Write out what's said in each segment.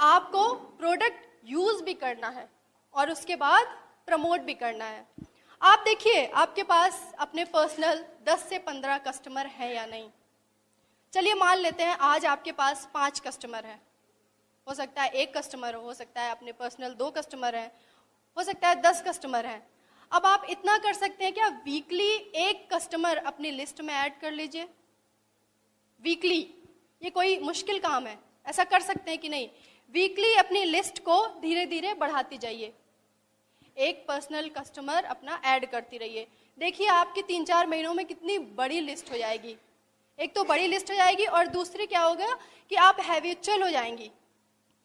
आपको product use भी करना है और उसके बाद प्रमोट भी करना है। आप देखिए आपके पास अपने पर्सनल 10 से 15 कस्टमर हैं या नहीं। चलिए मान लेते हैं आज आपके पास 5 कस्टमर हैं, हो सकता है 1 कस्टमर हो सकता है अपने पर्सनल 2 कस्टमर हैं, हो सकता है 10 कस्टमर हैं। अब आप इतना कर सकते हैं क्या, वीकली 1 कस्टमर अपनी लिस्ट में ऐड कर लीजिए वीकली। ये कोई मुश्किल काम है, ऐसा कर सकते हैं कि नहीं? वीकली अपनी लिस्ट को धीरे धीरे बढ़ाती जाइए, 1 पर्सनल कस्टमर अपना ऐड करती रहिए। देखिए आपकी 3-4 महीनों में कितनी बड़ी लिस्ट हो जाएगी। एक तो बड़ी लिस्ट हो जाएगी और दूसरी क्या होगा कि आप हैबिचुअल हो जाएंगी,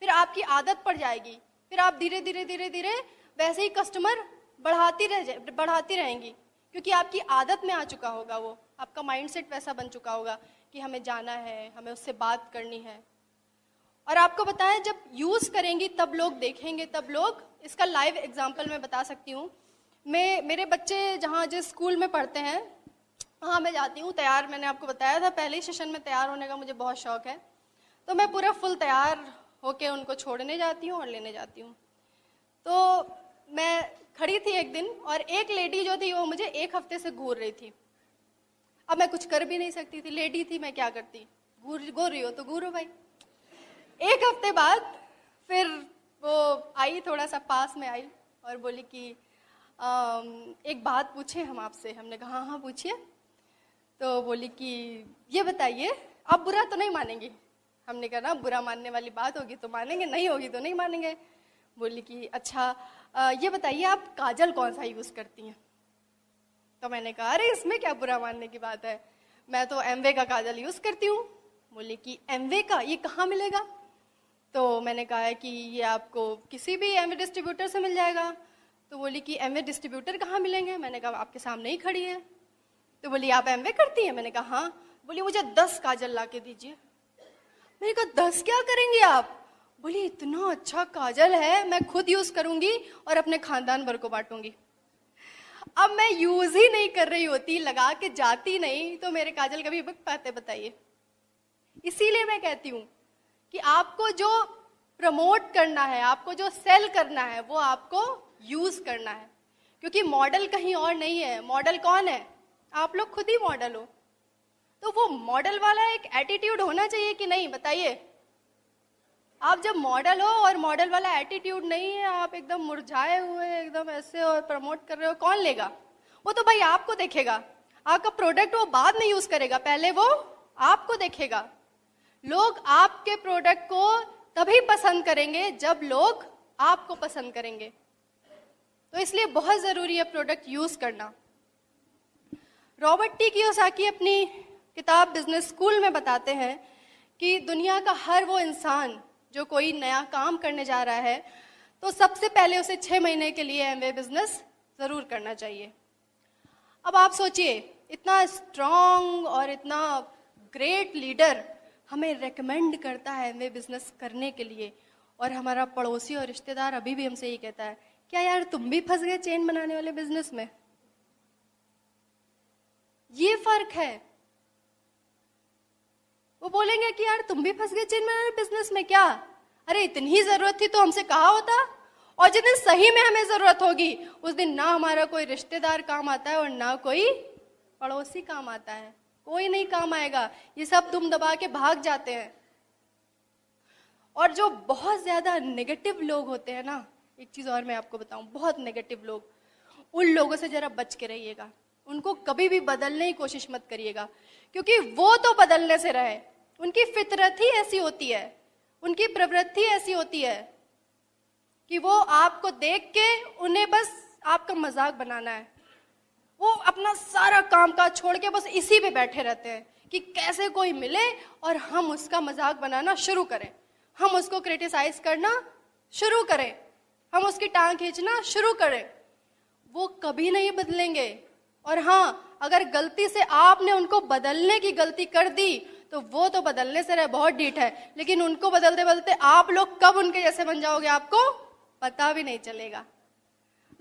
फिर आपकी आदत पड़ जाएगी, फिर आप धीरे धीरे वैसे ही कस्टमर बढ़ाती रहेंगी, क्योंकि आपकी आदत में आ चुका होगा, वो आपका माइंडसेट वैसा बन चुका होगा कि हमें जाना है, हमें उससे बात करनी है। और आपको बताएं जब यूज करेंगी तब लोग देखेंगे, तब लोग, इसका लाइव एग्जांपल मैं बता सकती हूँ। मेरे बच्चे जहाँ जिस स्कूल में पढ़ते हैं वहाँ मैं जाती हूँ तैयार, मैंने आपको बताया था पहले ही सेशन में, तैयार होने का मुझे बहुत शौक है, तो मैं पूरा फुल तैयार होके उनको छोड़ने जाती हूँ और लेने जाती हूँ। तो मैं खड़ी थी एक दिन और एक लेडी जो थी वो मुझे 1 हफ्ते से घूर रही थी। अब मैं कुछ कर भी नहीं सकती थी, लेडी थी, मैं क्या करती, घूर रही हो तो घूरो भाई। 1 हफ्ते बाद फिर वो आई, थोड़ा सा पास में आई और बोली कि एक बात पूछे हम आपसे। हमने कहा हाँ पूछिए। तो बोली कि ये बताइए आप बुरा तो नहीं मानेंगी। हमने कहा ना बुरा मानने वाली बात होगी तो मानेंगे, नहीं होगी तो नहीं मानेंगे। बोली कि अच्छा ये बताइए आप काजल कौन सा यूज करती हैं। तो मैंने कहा अरे इसमें क्या बुरा मानने की बात है, मैं तो एमवे का काजल यूज करती हूँ। बोली कि एमवे का, ये कहाँ मिलेगा? तो मैंने कहा है कि ये आपको किसी भी एमवे डिस्ट्रीब्यूटर से मिल जाएगा। तो बोली कि एमवे डिस्ट्रीब्यूटर कहाँ मिलेंगे? मैंने कहा आपके सामने ही खड़ी है। तो बोली आप एमवे करती हैं? मैंने कहा हाँ। बोली मुझे 10 काजल ला के दीजिए। मैंने कहा 10 क्या करेंगी आप? बोली इतना अच्छा काजल है, मैं खुद यूज करूंगी और अपने खानदान भर को बांटूंगी। अब मैं यूज ही नहीं कर रही होती, लगा के जाती नहीं, तो मेरे काजल कभी बिक पाते बताइए? इसीलिए मैं कहती हूँ कि आपको जो प्रमोट करना है, आपको जो सेल करना है, वो आपको यूज करना है, क्योंकि मॉडल कहीं और नहीं है। मॉडल कौन है? आप लोग खुद ही मॉडल हो। तो वो मॉडल वाला एक एटीट्यूड होना चाहिए कि नहीं, बताइए? आप जब मॉडल हो और मॉडल वाला एटीट्यूड नहीं है, आप एकदम मुरझाए हुए एकदम ऐसे और प्रमोट कर रहे हो, कौन लेगा? वो तो भाई आपको देखेगा, आपका प्रोडक्ट वो बाद में यूज करेगा, पहले वो आपको देखेगा। लोग आपके प्रोडक्ट को तभी पसंद करेंगे जब लोग आपको पसंद करेंगे। तो इसलिए बहुत जरूरी है प्रोडक्ट यूज करना। रॉबर्ट टी कियोसाकी अपनी किताब बिजनेस स्कूल में बताते हैं कि दुनिया का हर वो इंसान जो कोई नया काम करने जा रहा है, तो सबसे पहले उसे 6 महीने के लिए एमवे बिजनेस जरूर करना चाहिए। अब आप सोचिए, इतना स्ट्रांग और इतना ग्रेट लीडर हमें रेकमेंड करता है एमवे बिजनेस करने के लिए, और हमारा पड़ोसी और रिश्तेदार अभी भी हमसे ये कहता है क्या यार तुम भी फंस गए चेन बनाने वाले बिजनेस में? ये फर्क है। वो बोलेंगे कि यार तुम भी फंस गए चेन बनाने वाले बिजनेस में क्या? अरे इतनी ही जरूरत थी तो हमसे कहा होता। और जिस दिन सही में हमें जरूरत होगी उस दिन ना हमारा कोई रिश्तेदार काम आता है और ना कोई पड़ोसी काम आता है, कोई नहीं काम आएगा। ये सब दुम दबा के भाग जाते हैं। और जो बहुत ज्यादा नेगेटिव लोग होते हैं ना, एक चीज और मैं आपको बताऊं, बहुत नेगेटिव लोग, उन लोगों से जरा बच के रहिएगा। उनको कभी भी बदलने की कोशिश मत करिएगा, क्योंकि वो तो बदलने से रहे, उनकी फितरत ही ऐसी होती है, उनकी प्रवृत्ति ऐसी होती है कि वो आपको देख के उन्हें बस आपका मजाक बनाना है। वो अपना सारा काम काज छोड़ के बस इसी पे बैठे रहते हैं कि कैसे कोई मिले और हम उसका मजाक बनाना शुरू करें, हम उसको क्रिटिसाइज करना शुरू करें, हम उसकी टांग खींचना शुरू करें। वो कभी नहीं बदलेंगे। और हाँ, अगर गलती से आपने उनको बदलने की गलती कर दी तो वो तो बदलने से रहे, बहुत ढीठ है, लेकिन उनको बदलते बदलते आप लोग कब उनके जैसे बन जाओगे आपको पता भी नहीं चलेगा।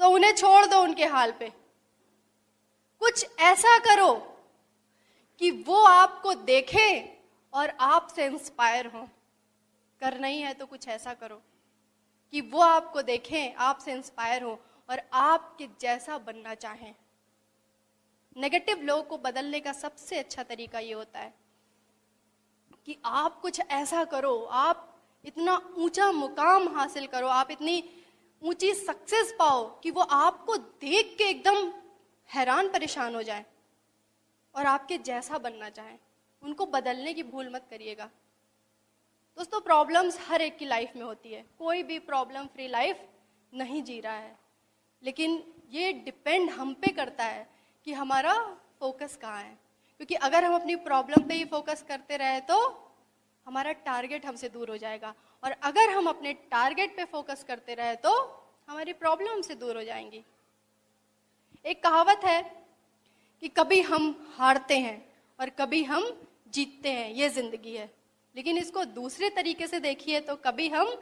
तो उन्हें छोड़ दो उनके हाल पे। कुछ ऐसा करो कि वो आपको देखें और आपसे इंस्पायर हो। करना ही है तो कुछ ऐसा करो कि वो आपको देखें, आपसे इंस्पायर हो और आपके जैसा बनना चाहें। नेगेटिव लोगों को बदलने का सबसे अच्छा तरीका ये होता है कि आप कुछ ऐसा करो, आप इतना ऊंचा मुकाम हासिल करो, आप इतनी ऊंची सक्सेस पाओ कि वो आपको देख के एकदम हैरान परेशान हो जाए और आपके जैसा बनना चाहें। उनको बदलने की भूल मत करिएगा। दोस्तों, प्रॉब्लम्स हर एक की लाइफ में होती है, कोई भी प्रॉब्लम फ्री लाइफ नहीं जी रहा है, लेकिन ये डिपेंड हम पे करता है कि हमारा फोकस कहाँ है। क्योंकि अगर हम अपनी प्रॉब्लम पे ही फोकस करते रहे तो हमारा टारगेट हमसे दूर हो जाएगा, और अगर हम अपने टारगेट पे फोकस करते रहे तो हमारी प्रॉब्लम हमसे दूर हो जाएंगी। एक कहावत है कि कभी हम हारते हैं और कभी हम जीतते हैं, ये जिंदगी है। लेकिन इसको दूसरे तरीके से देखिए तो कभी हम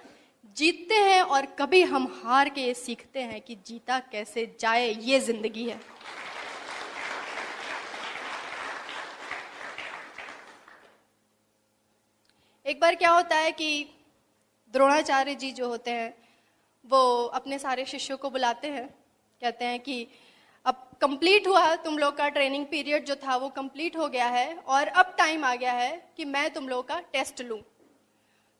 जीतते हैं और कभी हम हार के ये सीखते हैं कि जीता कैसे जाए, ये जिंदगी है। एक बार क्या होता है कि द्रोणाचार्य जी जो होते हैं वो अपने सारे शिष्यों को बुलाते हैं, कहते हैं कि अब कंप्लीट हुआ तुम लोग का ट्रेनिंग पीरियड जो था वो कंप्लीट हो गया है और अब टाइम आ गया है कि मैं तुम लोग का टेस्ट लूं।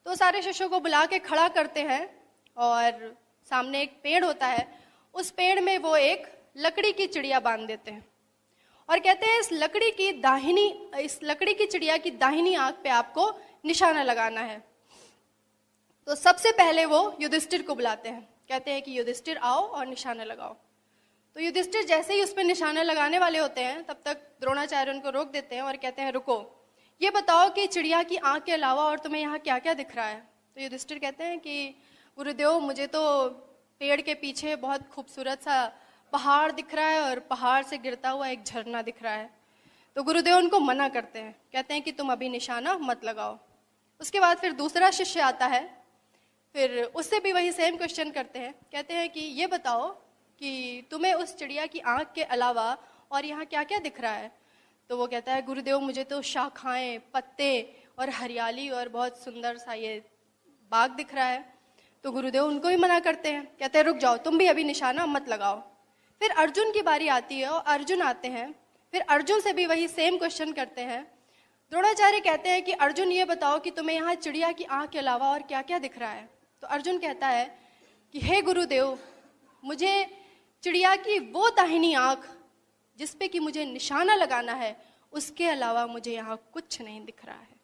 तो सारे शिष्यों को बुला के खड़ा करते हैं और सामने एक पेड़ होता है, उस पेड़ में वो एक लकड़ी की चिड़िया बांध देते हैं और कहते हैं इस लकड़ी की चिड़िया की दाहिनी आंख पे आपको निशाना लगाना है। तो सबसे पहले वो युधिष्ठिर को बुलाते हैं, कहते हैं कि युधिष्ठिर आओ और निशाना लगाओ। तो युधिष्ठिर जैसे ही उस पर निशाना लगाने वाले होते हैं तब तक द्रोणाचार्य उनको रोक देते हैं और कहते हैं रुको, ये बताओ कि चिड़िया की आंख के अलावा और तुम्हें यहाँ क्या क्या दिख रहा है। तो युधिष्ठिर कहते हैं कि गुरुदेव मुझे तो पेड़ के पीछे बहुत खूबसूरत सा पहाड़ दिख रहा है और पहाड़ से गिरता हुआ एक झरना दिख रहा है। तो गुरुदेव उनको मना करते हैं, कहते हैं कि तुम अभी निशाना मत लगाओ। उसके बाद फिर दूसरा शिष्य आता है, फिर उससे भी वही सेम क्वेश्चन करते हैं, कहते हैं कि ये बताओ कि तुम्हें उस चिड़िया की आंख के अलावा और यहाँ क्या क्या दिख रहा है। तो वो कहता है गुरुदेव मुझे तो शाखाएं, पत्ते और हरियाली और बहुत सुंदर सा ये बाग दिख रहा है। तो गुरुदेव उनको भी मना करते हैं, कहते हैं रुक जाओ, तुम भी अभी निशाना मत लगाओ। फिर अर्जुन की बारी आती है और अर्जुन आते हैं, फिर अर्जुन से भी वही सेम क्वेश्चन करते हैं। द्रोणाचार्य कहते हैं कि अर्जुन ये बताओ कि तुम्हें यहाँ चिड़िया की आंख के अलावा और क्या क्या दिख रहा है। तो अर्जुन कहता है कि हे गुरुदेव मुझे चिड़िया की वो दाहिनी आंख जिस पे कि मुझे निशाना लगाना है उसके अलावा मुझे यहाँ कुछ नहीं दिख रहा है।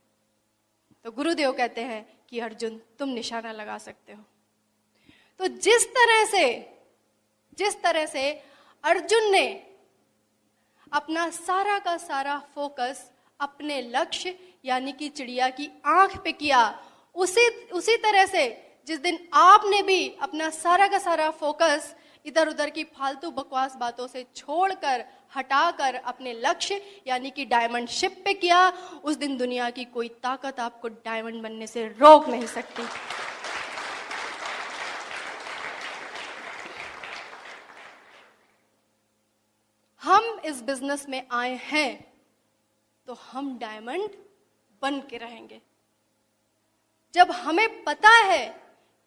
तो गुरुदेव कहते हैं कि अर्जुन तुम निशाना लगा सकते हो। तो जिस तरह से अर्जुन ने अपना सारा का सारा फोकस अपने लक्ष्य यानी कि चिड़िया की आंख पे किया, उसी तरह से जिस दिन आपने भी अपना सारा का सारा फोकस इधर उधर की फालतू बकवास बातों से छोड़कर हटाकर अपने लक्ष्य यानी कि डायमंड शिप पे किया, उस दिन दुनिया की कोई ताकत आपको डायमंड बनने से रोक नहीं सकती। हम इस बिजनेस में आए हैं तो हम डायमंड बन के रहेंगे। जब हमें पता है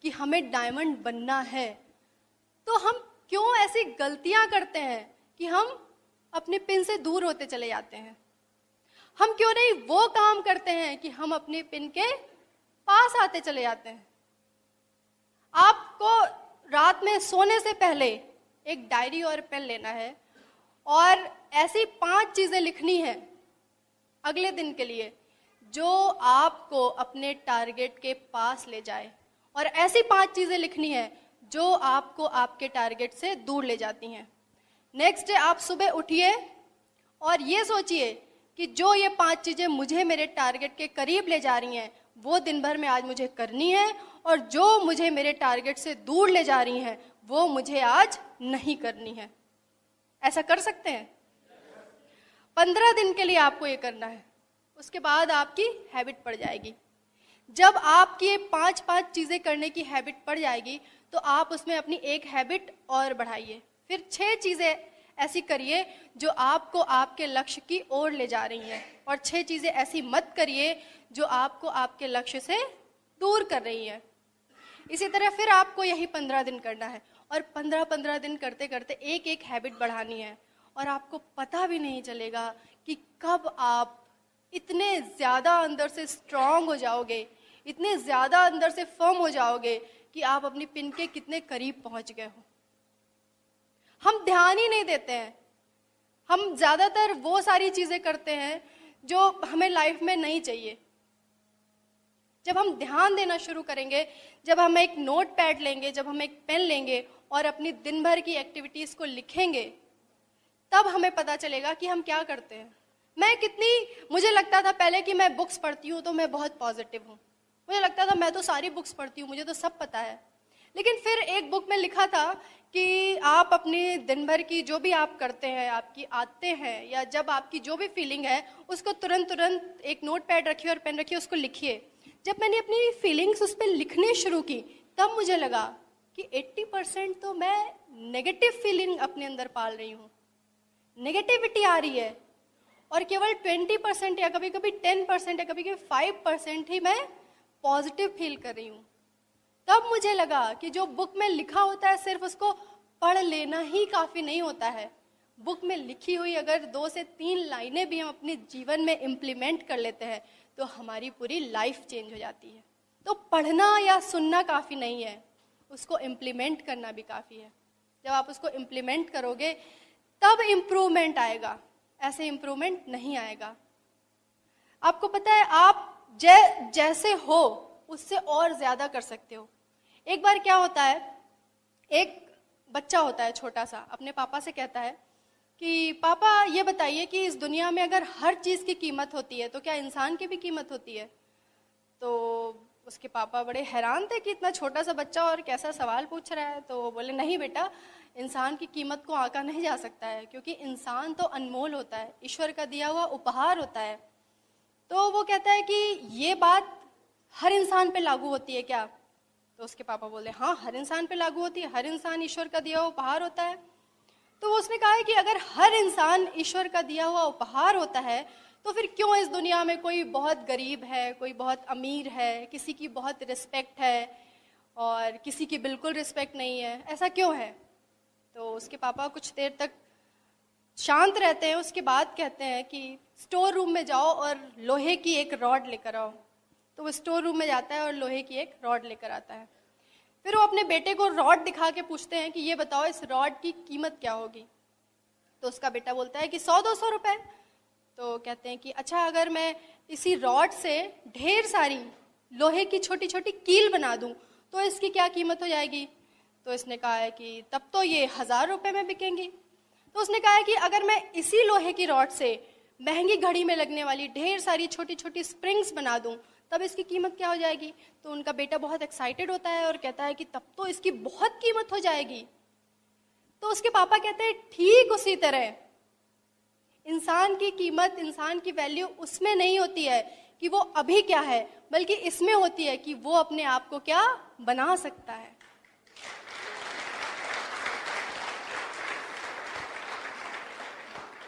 कि हमें डायमंड बनना है तो हम क्यों ऐसी गलतियां करते हैं कि हम अपने पिन से दूर होते चले जाते हैं। हम क्यों नहीं वो काम करते हैं कि हम अपने पिन के पास आते चले जाते हैं। आपको रात में सोने से पहले एक डायरी और पेन लेना है और ऐसी 5 चीजें लिखनी है अगले दिन के लिए जो आपको अपने टारगेट के पास ले जाए, और ऐसी 5 चीजें लिखनी है जो आपको आपके टारगेट से दूर ले जाती हैं। नेक्स्ट डे आप सुबह उठिए और ये सोचिए कि जो ये 5 चीजें मुझे मेरे टारगेट के करीब ले जा रही हैं वो दिन भर में आज मुझे करनी है, और जो मुझे मेरे टारगेट से दूर ले जा रही हैं वो मुझे आज नहीं करनी है। ऐसा कर सकते हैं? 15 दिन के लिए आपको ये करना है, उसके बाद आपकी हैबिट पड़ जाएगी। जब आपकी ये 5 चीजें करने की हैबिट पड़ जाएगी तो आप उसमें अपनी एक हैबिट और बढ़ाइए, फिर 6 चीजें ऐसी करिए जो आपको आपके लक्ष्य की ओर ले जा रही हैं, और 6 चीजें ऐसी मत करिए जो आपको आपके लक्ष्य से दूर कर रही हैं। इसी तरह फिर आपको यही 15 दिन करना है और 15-15 दिन करते करते एक एक हैबिट बढ़ानी है और आपको पता भी नहीं चलेगा कि कब आप इतने ज़्यादा अंदर से स्ट्रांग हो जाओगे, इतने ज़्यादा अंदर से फर्म हो जाओगे कि आप अपनी पिन के कितने करीब पहुंच गए हो। हम ध्यान ही नहीं देते हैं। हम ज़्यादातर वो सारी चीज़ें करते हैं जो हमें लाइफ में नहीं चाहिए। जब हम ध्यान देना शुरू करेंगे, जब हम एक नोट पैड लेंगे, जब हम एक पेन लेंगे और अपनी दिन भर की एक्टिविटीज़ को लिखेंगे, तब हमें पता चलेगा कि हम क्या करते हैं। मुझे लगता था पहले कि मैं बुक्स पढ़ती हूँ तो मैं बहुत पॉजिटिव हूँ। मुझे लगता था मैं तो सारी बुक्स पढ़ती हूँ, मुझे तो सब पता है। लेकिन फिर एक बुक में लिखा था कि आप अपने दिन भर की जो भी आप करते हैं, आपकी आदतें हैं या जब आपकी जो भी फीलिंग है, उसको तुरंत एक नोट पैड रखिए और पेन रखिए, उसको लिखिए। जब मैंने अपनी फीलिंग्स उस पर लिखने शुरू की, तब मुझे लगा कि 80% तो मैं नेगेटिव फीलिंग अपने अंदर पाल रही हूँ, नेगेटिविटी आ रही है, और केवल 20% या कभी कभी 10% या कभी कभी 5% ही मैं पॉजिटिव फील कर रही हूँ। तब मुझे लगा कि जो बुक में लिखा होता है सिर्फ उसको पढ़ लेना ही काफ़ी नहीं होता है। बुक में लिखी हुई अगर 2 से 3 लाइनें भी हम अपने जीवन में इम्प्लीमेंट कर लेते हैं तो हमारी पूरी लाइफ चेंज हो जाती है। तो पढ़ना या सुनना काफ़ी नहीं है, उसको इम्प्लीमेंट करना भी काफ़ी है। जब आप उसको इम्प्लीमेंट करोगे तब इम्प्रूवमेंट आएगा, ऐसे इम्प्रूवमेंट नहीं आएगा। आपको पता है आप जैसे हो उससे और ज़्यादा कर सकते हो। एक बार क्या होता है, एक बच्चा होता है छोटा सा, अपने पापा से कहता है कि पापा ये बताइए कि इस दुनिया में अगर हर चीज़ की कीमत होती है तो क्या इंसान की भी कीमत होती है? तो उसके पापा बड़े हैरान थे कि इतना छोटा सा बच्चा और कैसा सवाल पूछ रहा है। तो वो बोले नहीं बेटा, इंसान की कीमत को आंका नहीं जा सकता है, क्योंकि इंसान तो अनमोल होता है, ईश्वर का दिया हुआ उपहार होता है। तो वो कहता है कि ये बात हर इंसान पे लागू होती है क्या? तो उसके पापा बोले हाँ, हर इंसान पे लागू होती है, हर इंसान ईश्वर का दिया हुआ उपहार होता है। तो उसने कहा है कि अगर हर इंसान ईश्वर का दिया हुआ उपहार होता है तो फिर क्यों इस दुनिया में कोई बहुत गरीब है, कोई बहुत अमीर है, किसी की बहुत रिस्पेक्ट है और किसी की बिल्कुल रिस्पेक्ट नहीं है, ऐसा क्यों है? तो उसके पापा कुछ देर तक शांत रहते हैं, उसके बाद कहते हैं कि स्टोर रूम में जाओ और लोहे की एक रॉड लेकर आओ। तो वो स्टोर रूम में जाता है और लोहे की एक रॉड लेकर आता है। फिर वो अपने बेटे को रॉड दिखा के पूछते हैं कि ये बताओ इस रॉड की कीमत क्या होगी? तो उसका बेटा बोलता है कि 100-200 रुपए। तो कहते हैं कि अच्छा, अगर मैं इसी रॉड से ढेर सारी लोहे की छोटी छोटी कील बना दूं तो इसकी क्या कीमत हो जाएगी? तो इसने कहा है कि तब तो ये 1000 रुपए में बिकेंगी। तो उसने कहा है कि अगर मैं इसी लोहे की रॉड से महंगी घड़ी में लगने वाली ढेर सारी छोटी छोटी स्प्रिंग्स बना दूं तब इसकी कीमत क्या हो जाएगी? तो उनका बेटा बहुत एक्साइटेड होता है और कहता है कि तब तो इसकी बहुत कीमत हो जाएगी। तो उसके पापा कहते हैं ठीक उसी तरह इंसान की कीमत, इंसान की वैल्यू उसमें नहीं होती है कि वो अभी क्या है, बल्कि इसमें होती है कि वो अपने आप को क्या बना सकता है।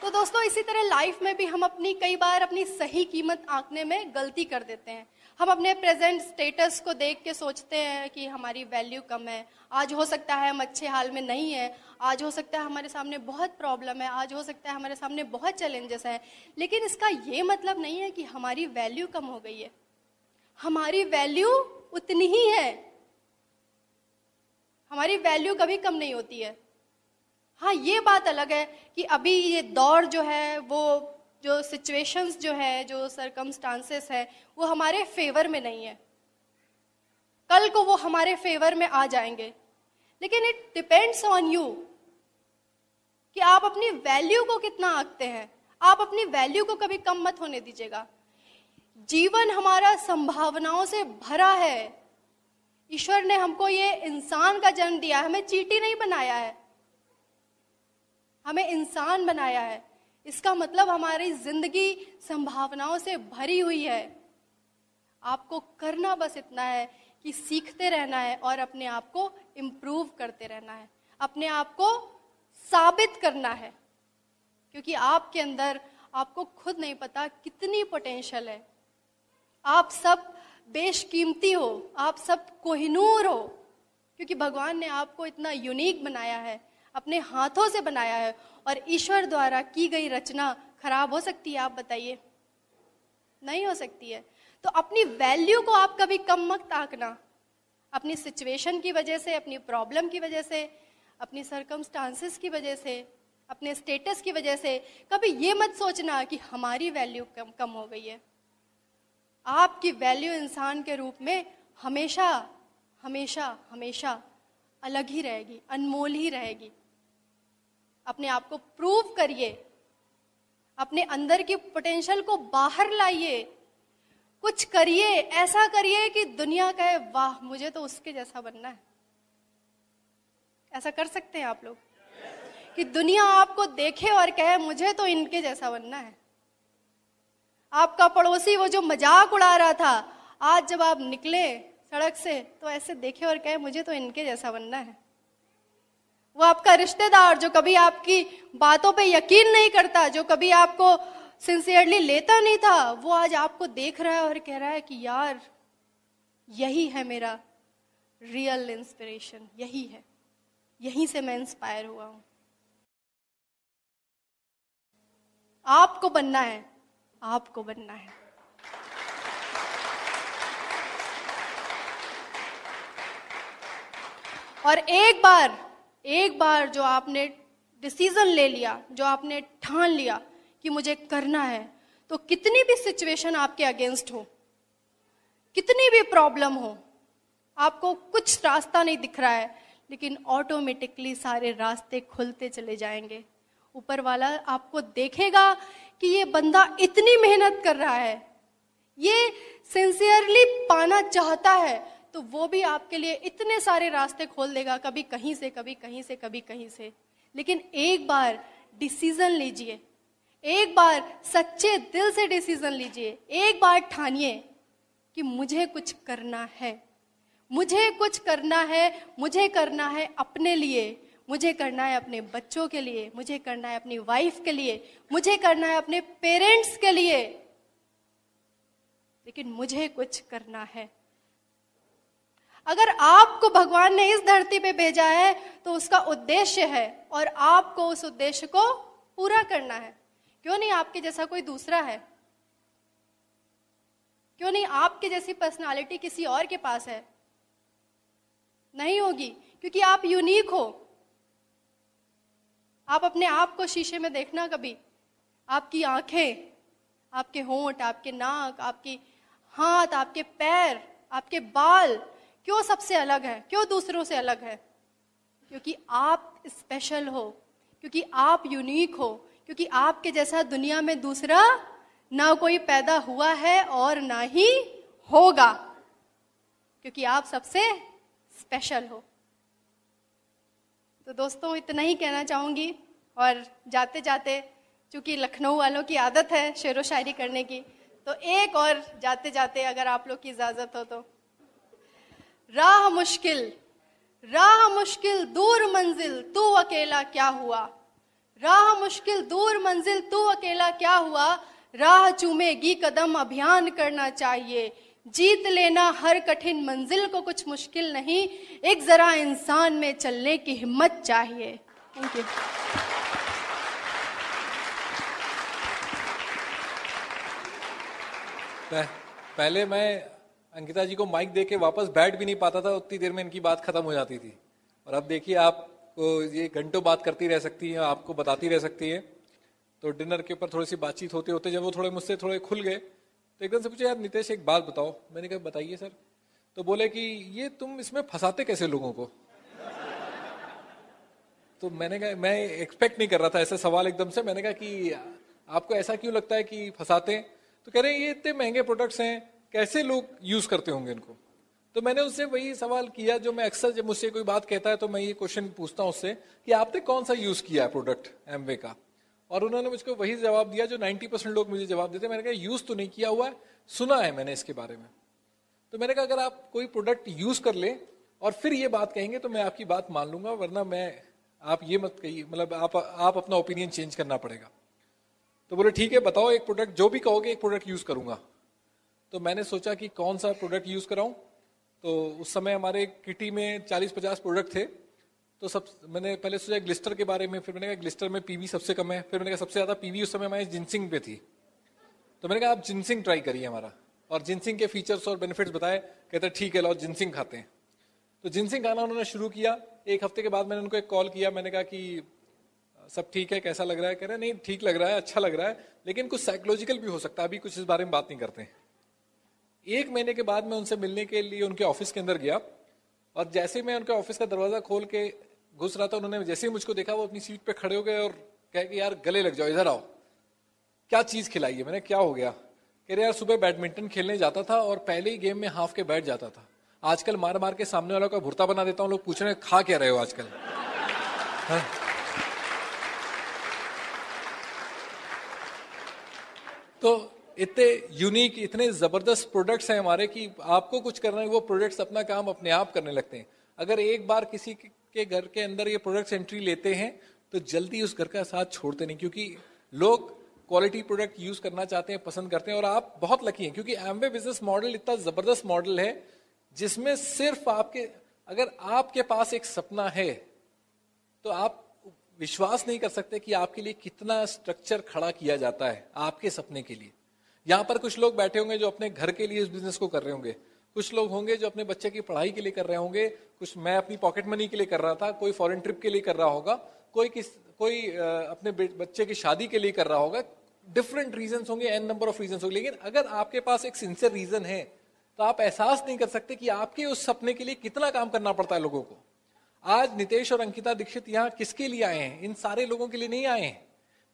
तो दोस्तों, इसी तरह लाइफ में भी हम कई बार अपनी सही कीमत आंकने में गलती कर देते हैं। हम अपने प्रेजेंट स्टेटस को देख के सोचते हैं कि हमारी वैल्यू कम है, आज हो सकता है हम अच्छे हाल में नहीं है, आज हो सकता है हमारे सामने बहुत प्रॉब्लम है, आज हो सकता है हमारे सामने बहुत चैलेंजेस हैं। लेकिन इसका ये मतलब नहीं है कि हमारी वैल्यू कम हो गई है। हमारी वैल्यू उतनी ही है, हमारी वैल्यू कभी कम नहीं होती है। हाँ, ये बात अलग है कि अभी ये दौर जो है, वो जो सिचुएशंस जो है, जो सरकमस्टांसेस है, वो हमारे फेवर में नहीं है। कल को वो हमारे फेवर में आ जाएंगे। लेकिन इट डिपेंड्स ऑन यू कि आप अपनी वैल्यू को कितना आंकते हैं। आप अपनी वैल्यू को कभी कम मत होने दीजिएगा। जीवन हमारा संभावनाओं से भरा है। ईश्वर ने हमको ये इंसान का जन्म दिया है, हमें चींटी नहीं बनाया है, हमें इंसान बनाया है। इसका मतलब हमारी जिंदगी संभावनाओं से भरी हुई है। आपको करना बस इतना है कि सीखते रहना है और अपने आप को इम्प्रूव करते रहना है, अपने आप को साबित करना है, क्योंकि आपके अंदर आपको खुद नहीं पता कितनी पोटेंशियल है। आप सब बेशकीमती हो, आप सब कोहिनूर हो, क्योंकि भगवान ने आपको इतना यूनिक बनाया है, अपने हाथों से बनाया है। और ईश्वर द्वारा की गई रचना खराब हो सकती है? आप बताइए, नहीं हो सकती है। तो अपनी वैल्यू को आप कभी कम मत आंकना, अपनी सिचुएशन की वजह से, अपनी प्रॉब्लम की वजह से, अपनी सर्कमस्टांसेस की वजह से, अपने स्टेटस की वजह से कभी ये मत सोचना कि हमारी वैल्यू कम हो गई है। आपकी वैल्यू इंसान के रूप में हमेशा हमेशा हमेशा अलग ही रहेगी, अनमोल ही रहेगी। अपने आप को प्रूव करिए, अपने अंदर की पोटेंशियल को बाहर लाइए, कुछ करिए, ऐसा करिए कि दुनिया कहे वाह मुझे तो उसके जैसा बनना है। ऐसा कर सकते हैं आप लोग कि दुनिया आपको देखे और कहे मुझे तो इनके जैसा बनना है। आपका पड़ोसी वो जो मजाक उड़ा रहा था, आज जब आप निकले सड़क से तो ऐसे देखे और कहे मुझे तो इनके जैसा बनना है। वो आपका रिश्तेदार जो कभी आपकी बातों पे यकीन नहीं करता, जो कभी आपको सिंसियरली लेता नहीं था, वो आज आपको देख रहा है और कह रहा है कि यार यही है मेरा रियल इंस्पिरेशन, यही है, यहीं से मैं इंस्पायर हुआ हूं। आपको बनना है, आपको बनना है। और एक बार जो आपने डिसीजन ले लिया, जो आपने ठान लिया कि मुझे करना है, तो कितनी भी सिचुएशन आपके अगेंस्ट हो, कितनी भी प्रॉब्लम हो, आपको कुछ रास्ता नहीं दिख रहा है, लेकिन ऑटोमेटिकली सारे रास्ते खुलते चले जाएंगे। ऊपर वाला आपको देखेगा कि ये बंदा इतनी मेहनत कर रहा है, ये सिंसियरली पाना चाहता है, तो वो भी आपके लिए इतने सारे रास्ते खोल देगा, कभी कहीं से, कभी कहीं से, कभी कहीं से। लेकिन एक बार डिसीजन लीजिए, एक बार सच्चे दिल से डिसीजन लीजिए, एक बार ठानिए कि मुझे कुछ करना है, मुझे कुछ करना है, मुझे करना है अपने लिए, मुझे करना है अपने बच्चों के लिए, मुझे करना है अपनी वाइफ के लिए, मुझे करना है अपने पेरेंट्स के लिए, लेकिन मुझे कुछ करना है। अगर आपको भगवान ने इस धरती पे भेजा है तो उसका उद्देश्य है, और आपको उस उद्देश्य को पूरा करना है। क्यों नहीं आपके जैसा कोई दूसरा है? क्यों नहीं आपके जैसी पर्सनालिटी किसी और के पास है? नहीं होगी, क्योंकि आप यूनिक हो। आप अपने आप को शीशे में देखना कभी, आपकी आंखें, आपके होंठ, आपके नाक, आपकी हाथ, आपके पैर, आपके बाल क्यों सबसे अलग है, क्यों दूसरों से अलग है? क्योंकि आप स्पेशल हो, क्योंकि आप यूनिक हो, क्योंकि आपके जैसा दुनिया में दूसरा ना कोई पैदा हुआ है और ना ही होगा, क्योंकि आप सबसे स्पेशल हो। तो दोस्तों इतना ही कहना चाहूंगी, और जाते जाते, चूंकि लखनऊ वालों की आदत है शेरो शायरी करने की, तो एक और जाते जाते अगर आप लोग की इजाजत हो तो। राह मुश्किल दूर मंजिल तू अकेला क्या हुआ, राह मुश्किल दूर मंजिल तू अकेला क्या हुआ, राह चूमेगी कदम अभियान करना चाहिए, जीत लेना हर कठिन मंजिल को कुछ मुश्किल नहीं, एक जरा इंसान में चलने की हिम्मत चाहिए। Thank you. पहले मैं अंकिता जी को माइक दे के वापस बैठ भी नहीं पाता था, उतनी देर में इनकी बात खत्म हो जाती थी। और अब देखिए आपको ये घंटों बात करती रह सकती हैं, आपको बताती रह सकती है। तो डिनर के ऊपर थोड़ी सी बातचीत होते होते जब वो थोड़े मुझसे थोड़े खुल गए तो एकदम से पूछे, यार नितेश एक बात बताओ। मैंने कहा बताइए सर। तो बोले कि ये तुम इसमें फंसाते कैसे लोगों को? तो मैंने कहा, मैं एक्सपेक्ट नहीं कर रहा था ऐसा सवाल एकदम से। मैंने कहा कि आपको ऐसा क्यों लगता है कि फंसाते? तो कह रहे हैं ये इतने महंगे प्रोडक्ट्स हैं, कैसे लोग यूज करते होंगे इनको। तो मैंने उससे वही सवाल किया जो मैं अक्सर, जब मुझसे कोई बात कहता है तो मैं ये क्वेश्चन पूछता हूँ उससे कि आपने कौन सा यूज किया है प्रोडक्ट एमवे का। और उन्होंने मुझको वही जवाब दिया जो 90% लोग मुझे जवाब देते हैं। मैंने कहा यूज तो नहीं किया हुआ है, सुना है मैंने इसके बारे में। तो मैंने कहा अगर आप कोई प्रोडक्ट यूज कर ले और फिर ये बात कहेंगे तो मैं आपकी बात मान लूंगा, वरना मैं, आप ये मत कहिए, मतलब आप अपना ओपिनियन चेंज करना पड़ेगा। तो बोले ठीक है बताओ एक प्रोडक्ट, जो भी कहोगे एक प्रोडक्ट यूज करूंगा। तो मैंने सोचा कि कौन सा प्रोडक्ट यूज कराऊं। तो उस समय हमारे किटी में 40-50 प्रोडक्ट थे। तो मैंने पहले सोचा ग्लिस्टर के बारे में, फिर मैंने कहा ग्लिस्टर में पीवी सबसे कम है, फिर मैंने कहा सबसे ज्यादा पीवी उस समय हमारे जिनसिंग पे थी, तो मैंने कहा आप जिनसिंग ट्राई करिए हमारा, और जिनसिंग के फीचर्स और बेनिफिट्स बताए। कहते ठीक है लो जिनसिंग खाते हैं। तो जिनसिंग खाना उन्होंने शुरू किया। एक हफ्ते के बाद मैंने उनको एक कॉल किया, मैंने कहा कि सब ठीक है, कैसा लग रहा है? कह रहे नहीं ठीक लग रहा है, अच्छा लग रहा है, लेकिन कुछ साइकोलॉजिकल भी हो सकता है, अभी कुछ इस बारे में बात नहीं करते। 1 महीने के बाद मैं उनसे मिलने के लिए उनके ऑफिस के अंदर गया, और जैसे मैं उनके ऑफिस का दरवाजा खोल के घुस रहा था, उन्होंने जैसे ही मुझको देखा वो अपनी सीट पे खड़े हो गए और कहे कि यार गले लग जाओ, इधर आओ, क्या चीज खिलाई है? मैंने क्या हो गया? कह रहे यार सुबह बैडमिंटन खेलने जाता था और पहले ही गेम में हाफ के बैठ जाता था, आजकल मार मार के सामने वालों का भुर्ता बना देता हूं, लोग पूछ रहे हैं खा क्या रहे हो आजकल? हाँ? तो इतने यूनिक, इतने जबरदस्त प्रोडक्ट्स हैं हमारे कि आपको कुछ करना है, वो प्रोडक्ट्स अपना काम अपने आप करने लगते हैं। अगर एक बार किसी के घर के अंदर ये प्रोडक्ट्स एंट्री लेते हैं तो जल्दी उस घर का साथ छोड़ते नहीं, क्योंकि लोग क्वालिटी प्रोडक्ट यूज करना चाहते हैं, पसंद करते हैं। और आप बहुत लकी हैं क्योंकि एमवे बिजनेस मॉडल इतना जबरदस्त मॉडल है जिसमें सिर्फ अगर आपके पास एक सपना है तो आप विश्वास नहीं कर सकते कि आपके लिए कितना स्ट्रक्चर खड़ा किया जाता है आपके सपने के लिए। यहां पर कुछ लोग बैठे होंगे जो अपने घर के लिए इस बिजनेस को कर रहे होंगे, कुछ लोग होंगे जो अपने बच्चे की पढ़ाई के लिए कर रहे होंगे, कुछ मैं अपनी पॉकेट मनी के लिए कर रहा था, कोई फॉरेन ट्रिप के लिए कर रहा होगा, कोई अपने बच्चे की शादी के लिए कर रहा होगा। डिफरेंट रीजन होंगे, एन नंबर ऑफ रीजन होंगे, लेकिन अगर आपके पास एक सिंसियर रीजन है तो आप एहसास नहीं कर सकते कि आपके उस सपने के लिए कितना काम करना पड़ता है लोगों को। आज नितेश और अंकिता दीक्षित यहाँ किसके लिए आए हैं? इन सारे लोगों के लिए नहीं आए हैं,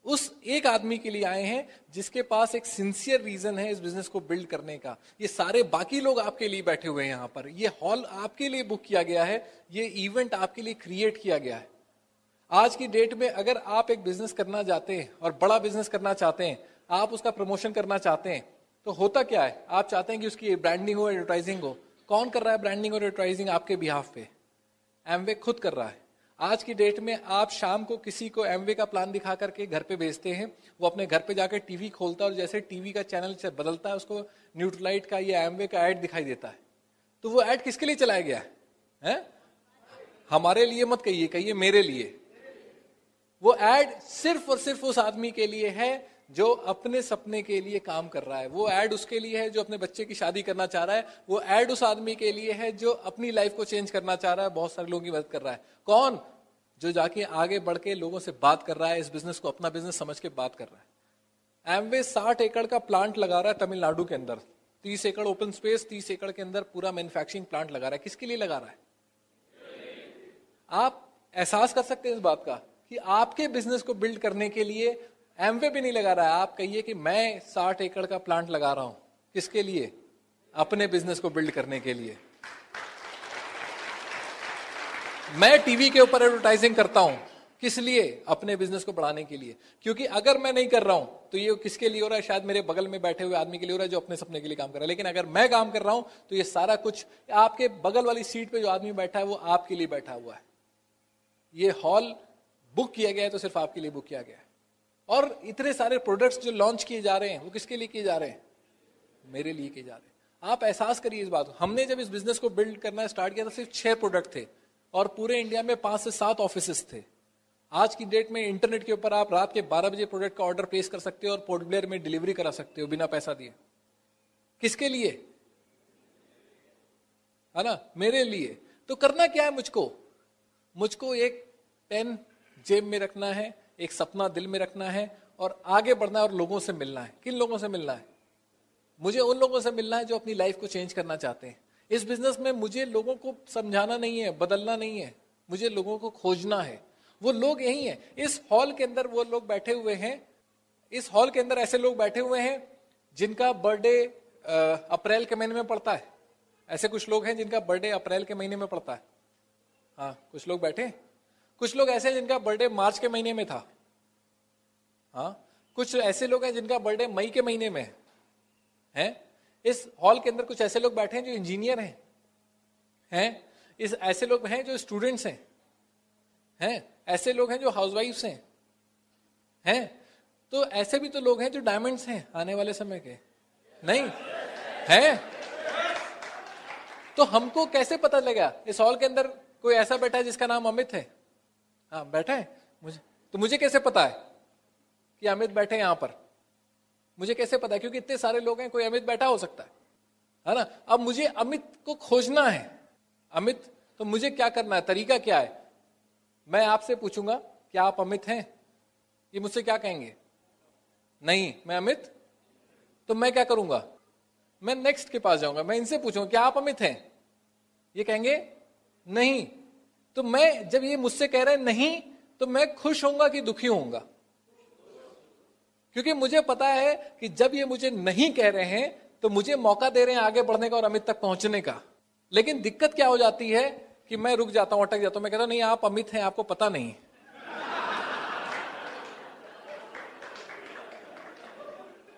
उस एक आदमी के लिए आए हैं जिसके पास एक सिंसियर रीजन है इस बिजनेस को बिल्ड करने का। ये सारे बाकी लोग आपके लिए बैठे हुए हैं यहाँ पर, ये हॉल आपके लिए बुक किया गया है, ये इवेंट आपके लिए क्रिएट किया गया है। आज की डेट में अगर आप एक बिजनेस करना चाहते हैं और बड़ा बिजनेस करना चाहते हैं, आप उसका प्रमोशन करना चाहते हैं, तो होता क्या है? आप चाहते हैं कि उसकी ब्रांडिंग हो, एडवर्टाइजिंग हो। कौन कर रहा है ब्रांडिंग और एडवर्टाइजिंग आपके बिहाफ पे? एमवे खुद कर रहा है। आज की डेट में आप शाम को किसी को एमवे का प्लान दिखा करके घर पे भेजते हैं, वो अपने घर पे जाकर टीवी खोलता है और जैसे टीवी का चैनल से बदलता है उसको न्यूट्रलाइट का या एमवे का ऐड दिखाई देता है। तो वो ऐड किसके लिए चलाया गया है? हमारे लिए मत कहिए, कहिए मेरे लिए। वो ऐड सिर्फ और सिर्फ उस आदमी के लिए है जो अपने सपने के लिए काम कर रहा है। वो ऐड उसके लिए है जो अपने बच्चे की शादी करना चाह रहा है। वो ऐड उस आदमी के लिए है जो अपनी लाइफ को चेंज करना चाह रहा है, बहुत सारे लोगों की मदद कर रहा है। कौन? जो जाके आगे बढ़ के लोगों से बात कर रहा है, इस बिजनेस को अपना बिजनेस समझ के बात कर रहा है। एमवे 60 एकड़ का प्लांट लगा रहा है तमिलनाडु के अंदर, 30 एकड़ ओपन स्पेस, 30 एकड़ के अंदर पूरा मैन्युफैक्चरिंग प्लांट लगा रहा है। किसके लिए लगा रहा है? आप एहसास कर सकते हैं इस बात का कि आपके बिजनेस को बिल्ड करने के लिए एमवे भी नहीं लगा रहा है। आप कहिए कि मैं 60 एकड़ का प्लांट लगा रहा हूं, किसके लिए? अपने बिजनेस को बिल्ड करने के लिए। मैं टीवी के ऊपर एडवर्टाइजिंग करता हूं, किस लिए? अपने बिजनेस को बढ़ाने के लिए। क्योंकि अगर मैं नहीं कर रहा हूं तो ये किसके लिए हो रहा है? शायद मेरे बगल में बैठे हुए आदमी के लिए हो रहा है जो अपने सपने के लिए काम कर रहा है। लेकिन अगर मैं काम कर रहा हूं तो ये सारा कुछ आपके बगल वाली सीट पे जो आदमी बैठा है वो आपके लिए बैठा हुआ है। ये हॉल बुक किया गया है तो सिर्फ आपके लिए बुक किया गया है। और इतने सारे प्रोडक्ट्स जो लॉन्च किए जा रहे हैं वो किसके लिए किए जा रहे हैं? मेरे लिए किए जा रहे हैं। आप एहसास करिए इस बात को। हमने जब इस बिजनेस को बिल्ड करना स्टार्ट किया था सिर्फ 6 प्रोडक्ट थे और पूरे इंडिया में 5 से 7 ऑफिसेस थे। आज की डेट में इंटरनेट के ऊपर आप रात के 12 बजे प्रोडक्ट का ऑर्डर प्लेस कर सकते हो और पोर्ट ब्लेयर में डिलीवरी करा सकते हो बिना पैसा दिए। किसके लिए? है ना, मेरे लिए। तो करना क्या है? मुझको एक पेन जेब में रखना है, एक सपना दिल में रखना है और आगे बढ़ना है और लोगों से मिलना है। किन लोगों से मिलना है? मुझे उन लोगों से मिलना है जो अपनी लाइफ को चेंज करना चाहते हैं। इस बिजनेस में मुझे लोगों को समझाना नहीं है, बदलना नहीं है, मुझे लोगों को खोजना है। वो लोग यही हैं। इस हॉल के अंदर वो लोग बैठे हुए हैं, इस हॉल के अंदर ऐसे लोग बैठे हुए हैं जिनका बर्थडे अप्रैल के महीने में पड़ता है। ऐसे कुछ लोग हैं जिनका बर्थडे अप्रैल के महीने में पड़ता है। हाँ, कुछ लोग बैठे। कुछ लोग ऐसे हैं जिनका बर्थडे मार्च के महीने में था। हाँ, कुछ ऐसे लोग हैं जिनका बर्थडे मई के महीने में है। इस हॉल के अंदर कुछ ऐसे लोग बैठे हैं जो इंजीनियर हैं, इस ऐसे लोग हैं जो स्टूडेंट्स हैं, ऐसे लोग हैं जो हाउसवाइफ्स हैं। तो ऐसे भी तो लोग हैं जो डायमंड्स हैं आने वाले समय के। नहीं, है? तो हमको कैसे पता लगा इस हॉल के अंदर कोई ऐसा बैठा है जिसका नाम अमित है? हाँ बैठा है। मुझे कैसे पता है कि अमित बैठे हैं यहां पर? मुझे कैसे पता है? क्योंकि इतने सारे लोग हैं, कोई अमित बैठा हो सकता है ना? अब मुझे अमित को खोजना है। अमित, तो मुझे क्या करना है? तरीका क्या है? मैं आपसे पूछूंगा क्या आप अमित हैं? ये मुझसे क्या कहेंगे? नहीं, मैं अमित। तो मैं क्या करूंगा? मैं नेक्स्ट के पास जाऊंगा, मैं इनसे पूछूंगा क्या आप अमित हैं? ये कहेंगे नहीं। तो मैं जब ये मुझसे कह रहे हैं नहीं, तो मैं खुश होऊंगा कि दुखी होऊंगा? क्योंकि मुझे पता है कि जब ये मुझे नहीं कह रहे हैं तो मुझे मौका दे रहे हैं आगे बढ़ने का और अमित तक पहुंचने का। लेकिन दिक्कत क्या हो जाती है कि मैं रुक जाता हूं, अटक जाता हूं। मैं कहता हूं नहीं आप अमित हैं, आपको पता नहीं।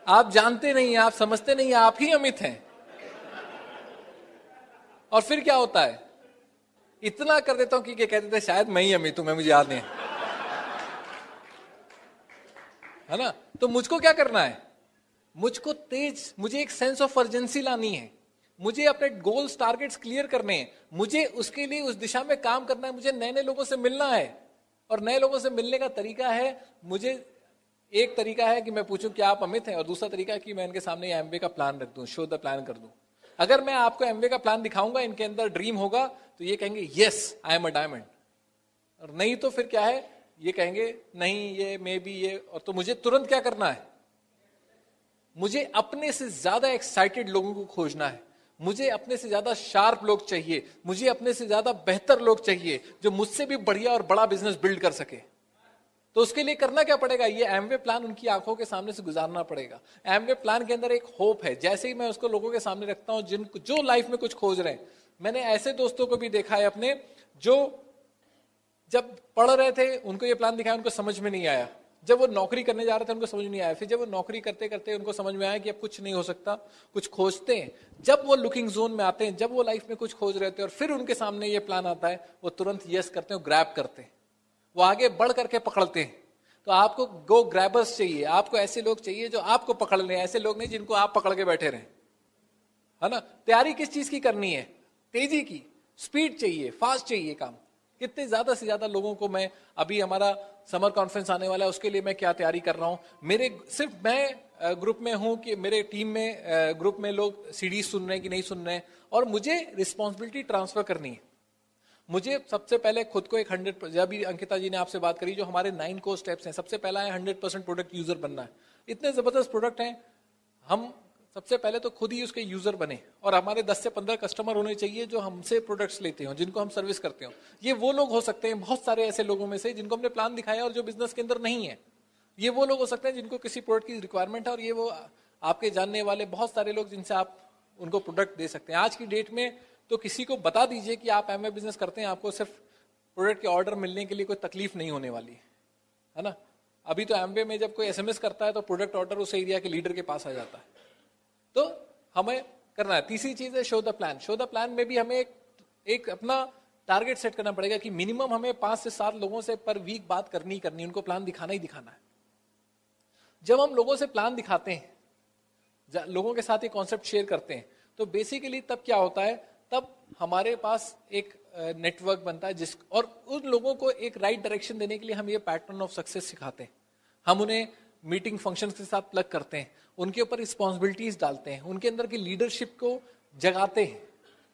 आप जानते नहीं, आप समझते नहीं, आप ही अमित हैं। और फिर क्या होता है? इतना कर देता हूं कि कहते थे शायद मैं ही अमित हूं, मैं मुझे याद नहीं है ना? तो मुझको क्या करना है? मुझको मुझे एक सेंस ऑफ अर्जेंसी लानी है। मुझे अपने गोल्स, टारगेट्स क्लियर करने हैं। मुझे उसके लिए उस दिशा में काम करना है। मुझे नए नए लोगों से मिलना है। और नए लोगों से मिलने का तरीका है, मुझे एक तरीका है कि मैं पूछूं क्या आप अमित हैं, और दूसरा तरीका है कि मैं इनके सामने एमवे का प्लान रख दूं, शो द प्लान कर दूं। अगर मैं आपको एमवे का प्लान दिखाऊंगा, इनके अंदर ड्रीम होगा, तो ये कहेंगे yes I am a diamond. और नहीं तो फिर क्या है? ये कहेंगे नहीं, ये मे बी ये। और तो मुझे तुरंत क्या करना है? मुझे अपने से ज्यादा एक्साइटेड लोगों को खोजना है। मुझे अपने से ज्यादा शार्प लोग चाहिए। मुझे अपने से ज्यादा बेहतर लोग चाहिए जो मुझसे भी बढ़िया और बड़ा बिजनेस बिल्ड कर सके। तो उसके लिए करना क्या पड़ेगा? ये एमवे प्लान उनकी आंखों के सामने से गुजारना पड़ेगा। एमवे प्लान के अंदर एक होप है। जैसे ही मैं उसको लोगों के सामने रखता हूं जिनको जो लाइफ में कुछ खोज रहे हैं, मैंने ऐसे दोस्तों को भी देखा है अपने, जो जब पढ़ रहे थे उनको ये प्लान दिखाया, उनको समझ में नहीं आया। जब वो नौकरी करने जा रहे थे उनको समझ नहीं आया। फिर जब वो नौकरी करते करते उनको समझ में आया कि अब कुछ नहीं हो सकता, कुछ खोजते हैं। जब वो लुकिंग जोन में आते हैं, जब वो लाइफ में कुछ खोज रहे थे और फिर उनके सामने ये प्लान आता है, वो तुरंत यस करते हैं, ग्रैब करते हैं, वो आगे बढ़ करके पकड़ते हैं। तो आपको गो ग्रैबर्स चाहिए। आपको ऐसे लोग चाहिए जो आपको पकड़ लें, ऐसे लोग नहीं जिनको आप पकड़ के बैठे रहें, है ना? तैयारी किस चीज की करनी है? तेजी की, स्पीड चाहिए, फास्ट चाहिए काम। कितने ज्यादा से ज्यादा लोगों को मैं, अभी हमारा समर कॉन्फ्रेंस आने वाला है, उसके लिए मैं क्या तैयारी कर रहा हूं। मेरे सिर्फ मैं ग्रुप में हूं कि मेरे टीम में ग्रुप में लोग सीडी सुन रहे हैं कि नहीं सुन रहे हैं, और मुझे रिस्पॉन्सिबिलिटी ट्रांसफर करनी है। मुझे सबसे पहले खुद को एक 100, जब भी अंकिता जी ने आपसे बात करी, जो हमारे 9 कोर स्टेप्स हैं, सबसे पहला है 100% प्रोडक्ट यूजर बनना है। इतने जबरदस्त प्रोडक्ट हैं, हम सबसे पहले तो खुद ही उसके यूजर बने, और हमारे 10 से 15 कस्टमर होने चाहिए जो हमसे प्रोडक्ट्स लेते हो, जिनको हम सर्विस करते हो। ये वो लोग हो सकते हैं, बहुत सारे ऐसे लोगों में से जिनको हमने प्लान दिखाया और जो बिजनेस के अंदर नहीं है। ये वो लोग हो सकते हैं जिनको किसी प्रोडक्ट की रिक्वायरमेंट है, और ये वो आपके जानने वाले बहुत सारे लोग जिनसे आप उनको प्रोडक्ट दे सकते हैं। आज की डेट में तो किसी को बता दीजिए कि आप एमवे बिजनेस करते हैं, आपको सिर्फ प्रोडक्ट के ऑर्डर मिलने के लिए कोई तकलीफ नहीं होने वाली है ना? अभी तो एमवे में जब कोई एसएमएस करता है तो प्रोडक्ट ऑर्डर उस एरिया के लीडर के पास आ जाता है। तो हमें करना है। तीसरी चीज है show the plan. Show the plan में भी हमें एक अपना टारगेट सेट करना पड़ेगा कि मिनिमम हमें 5 से 7 लोगों से पर वीक बात करनी ही करनी, उनको प्लान दिखाना ही दिखाना है। जब हम लोगों से प्लान दिखाते हैं, लोगों के साथ ये कॉन्सेप्ट शेयर करते हैं, तो बेसिकली तब क्या होता है, तब हमारे पास एक नेटवर्क बनता है और उन लोगों को एक राइट डायरेक्शन देने के लिए हम ये पैटर्न ऑफ सक्सेस सिखाते हैं। हम उन्हें मीटिंग फंक्शंस के साथ प्लग करते हैं, उनके ऊपर रिस्पॉन्सिबिलिटीज डालते हैं, उनके अंदर की लीडरशिप को जगाते हैं,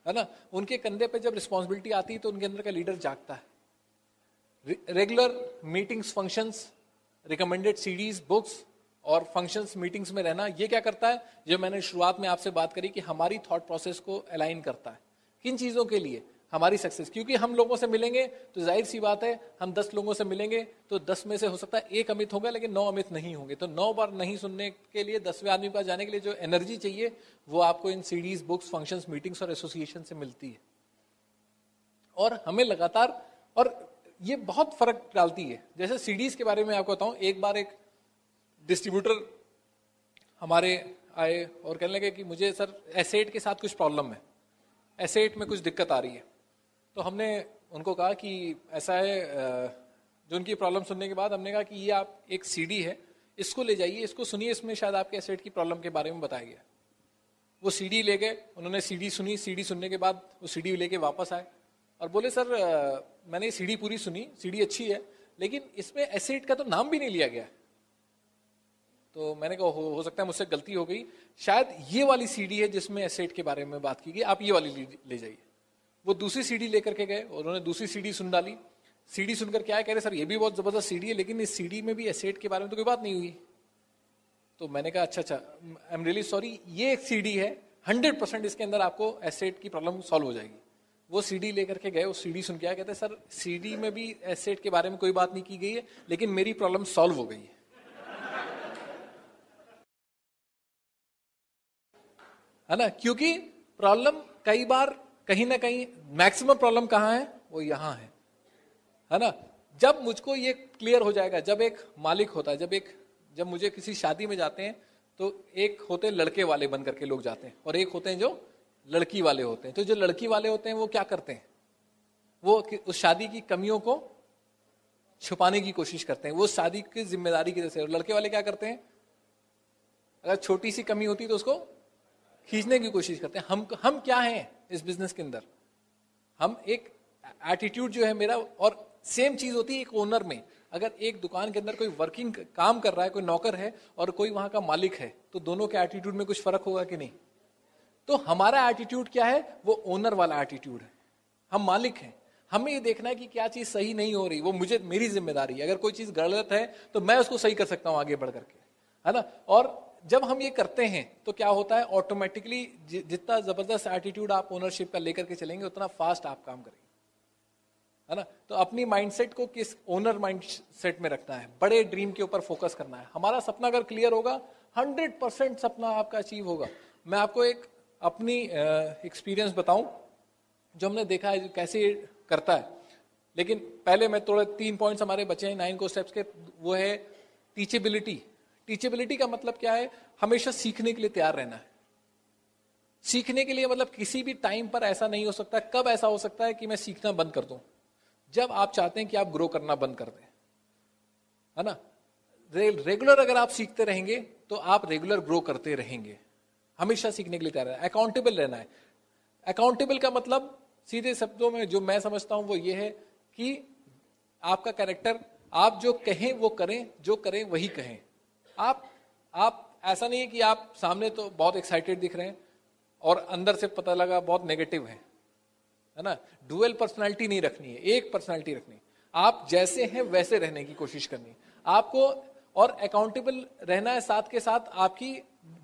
है ना? उनके कंधे पे जब रिस्पॉन्सिबिलिटी आती है तो उनके अंदर का लीडर जागता है। Regular meetings, functions, recommended CDs, books और फंक्शंस, मीटिंग्स में रहना, ये क्या करता है, जो मैंने शुरुआत में आपसे बात करी कि हमारी थॉट प्रोसेस को अलाइन करता है। किन चीजों के लिए? हमारी सक्सेस। क्योंकि हम लोगों से मिलेंगे तो जाहिर सी बात है, हम 10 लोगों से मिलेंगे तो 10 में से हो सकता है 1 अमित होगा, लेकिन 9 अमित नहीं होंगे। तो 9 बार नहीं सुनने के लिए 10वें आदमी के पास जाने के लिए जो एनर्जी चाहिए वो आपको इन सीडीज, बुक्स, फंक्शंस, मीटिंग्स और एसोसिएशन से मिलती है। और हमें लगातार, और ये बहुत फर्क डालती है। जैसे सीडीज के बारे में आपको बताऊं, एक बार एक डिस्ट्रीब्यूटर हमारे आए और कहने लगे कि मुझे सर एसेट के साथ कुछ प्रॉब्लम है, एसेट में कुछ दिक्कत आ रही है। तो हमने उनको कहा कि ऐसा है, जो उनकी प्रॉब्लम सुनने के बाद हमने कहा कि ये आप एक सीडी है, इसको ले जाइए, इसको सुनिए, इसमें शायद आपके एसेट की प्रॉब्लम के बारे में बताया गया। वो सीडी ले गए, उन्होंने सीडी सुनी, सीडी सुनने के बाद वो सीडी लेके वापस आए और बोले सर मैंने सीडी पूरी सुनी, सीडी अच्छी है, लेकिन इसमें एसेट का तो नाम भी नहीं लिया गया। तो मैंने कहा हो सकता है मुझसे गलती हो गई, शायद ये वाली सीडी है जिसमें एसेट के बारे में बात की गई, आप ये वाली ले जाइए। वो दूसरी सीडी लेकर के गए और उन्होंने दूसरी सीडी सुन डाली। सीडी सुनकर क्या है, कह रहे सर ये भी बहुत जबरदस्त सीडी है, लेकिन इस सीडी में भी एसेट के बारे में तो कोई बात नहीं हुई। तो मैंने कहा अच्छा, आई एम रियली सॉरी, ये एक सीडी है, 100% इसके अंदर आपको एसेट की प्रॉब्लम सॉल्व हो जाएगी। वो सीडी लेकर के गए, वो सीडी सुन के आए, कहते सर सीडी में भी एसेट के बारे में कोई बात नहीं की गई है, लेकिन मेरी प्रॉब्लम सॉल्व हो गई है ना। क्योंकि प्रॉब्लम कई बार कहीं ना कहीं, मैक्सिमम प्रॉब्लम कहाँ है, वो यहाँ है ना। जब मुझको ये क्लियर हो जाएगा, जब एक मालिक होता है, जब मुझे किसी शादी में जाते हैं तो एक होते हैं लड़के वाले बन करके लोग जाते हैं और एक होते हैं जो लड़की वाले होते हैं। तो जो लड़की वाले होते हैं वो क्या करते हैं, वो उस शादी की कमियों को छुपाने की कोशिश करते हैं, वो शादी की जिम्मेदारी की जैसे। और लड़के वाले क्या करते हैं, अगर छोटी सी कमी होती है तो उसको खींचने की कोशिश करते हैं। हम क्या हैं इस बिजनेस के अंदर, हम एक एटीट्यूड जो है मेरा, और सेम चीज होती है एक ओनर में। अगर एक दुकान के अंदर कोई वर्किंग काम कर रहा है, कोई नौकर है और कोई वहां का मालिक है, तो दोनों के एटीट्यूड में कुछ फर्क होगा कि नहीं। तो हमारा एटीट्यूड क्या है, वो ओनर वाला एटीट्यूड है। हम मालिक हैं, हमें ये देखना है कि क्या चीज सही नहीं हो रही, वो मेरी जिम्मेदारी है। अगर कोई चीज गलत है तो मैं उसको सही कर सकता हूं आगे बढ़ करके, है ना। और जब हम ये करते हैं तो क्या होता है, ऑटोमेटिकली जितना जबरदस्त एटीट्यूड आप ओनरशिप का लेकर के चलेंगे उतना फास्ट आप काम करेंगे, है ना। तो अपनी माइंडसेट को किस ओनर माइंडसेट में रखना है, बड़े ड्रीम के ऊपर फोकस करना है। हमारा सपना अगर क्लियर होगा, 100% सपना आपका अचीव होगा। मैं आपको एक अपनी एक्सपीरियंस बताऊं जो हमने देखा है कैसे करता है। लेकिन पहले मैं थोड़े 3 पॉइंट्स हमारे बचे हैं 9 को स्टेप्स के, वो है टीचेबिलिटी। टीचेबिलिटी का मतलब क्या है, हमेशा सीखने के लिए तैयार रहना है। सीखने के लिए मतलब किसी भी टाइम पर ऐसा नहीं हो सकता। कब ऐसा हो सकता है कि मैं सीखना बंद कर दूं, जब आप चाहते हैं कि आप ग्रो करना बंद कर दें, है ना। रेगुलर अगर आप सीखते रहेंगे तो आप रेगुलर ग्रो करते रहेंगे। हमेशा सीखने के लिए तैयार रहना, अकाउंटेबल रहना है। अकाउंटेबल का मतलब सीधे शब्दों में जो मैं समझता हूं वो ये है कि आपका कैरेक्टर, आप जो कहें वो करें, जो करें वही कहें। आप ऐसा नहीं है कि आप सामने तो बहुत एक्साइटेड दिख रहे हैं और अंदर से पता लगा बहुत नेगेटिव है ना। डुअल पर्सनालिटी नहीं रखनी है, एक पर्सनालिटी रखनी है। आप जैसे हैं वैसे रहने की कोशिश करनी है आपको, और अकाउंटेबल रहना है साथ के साथ आपकी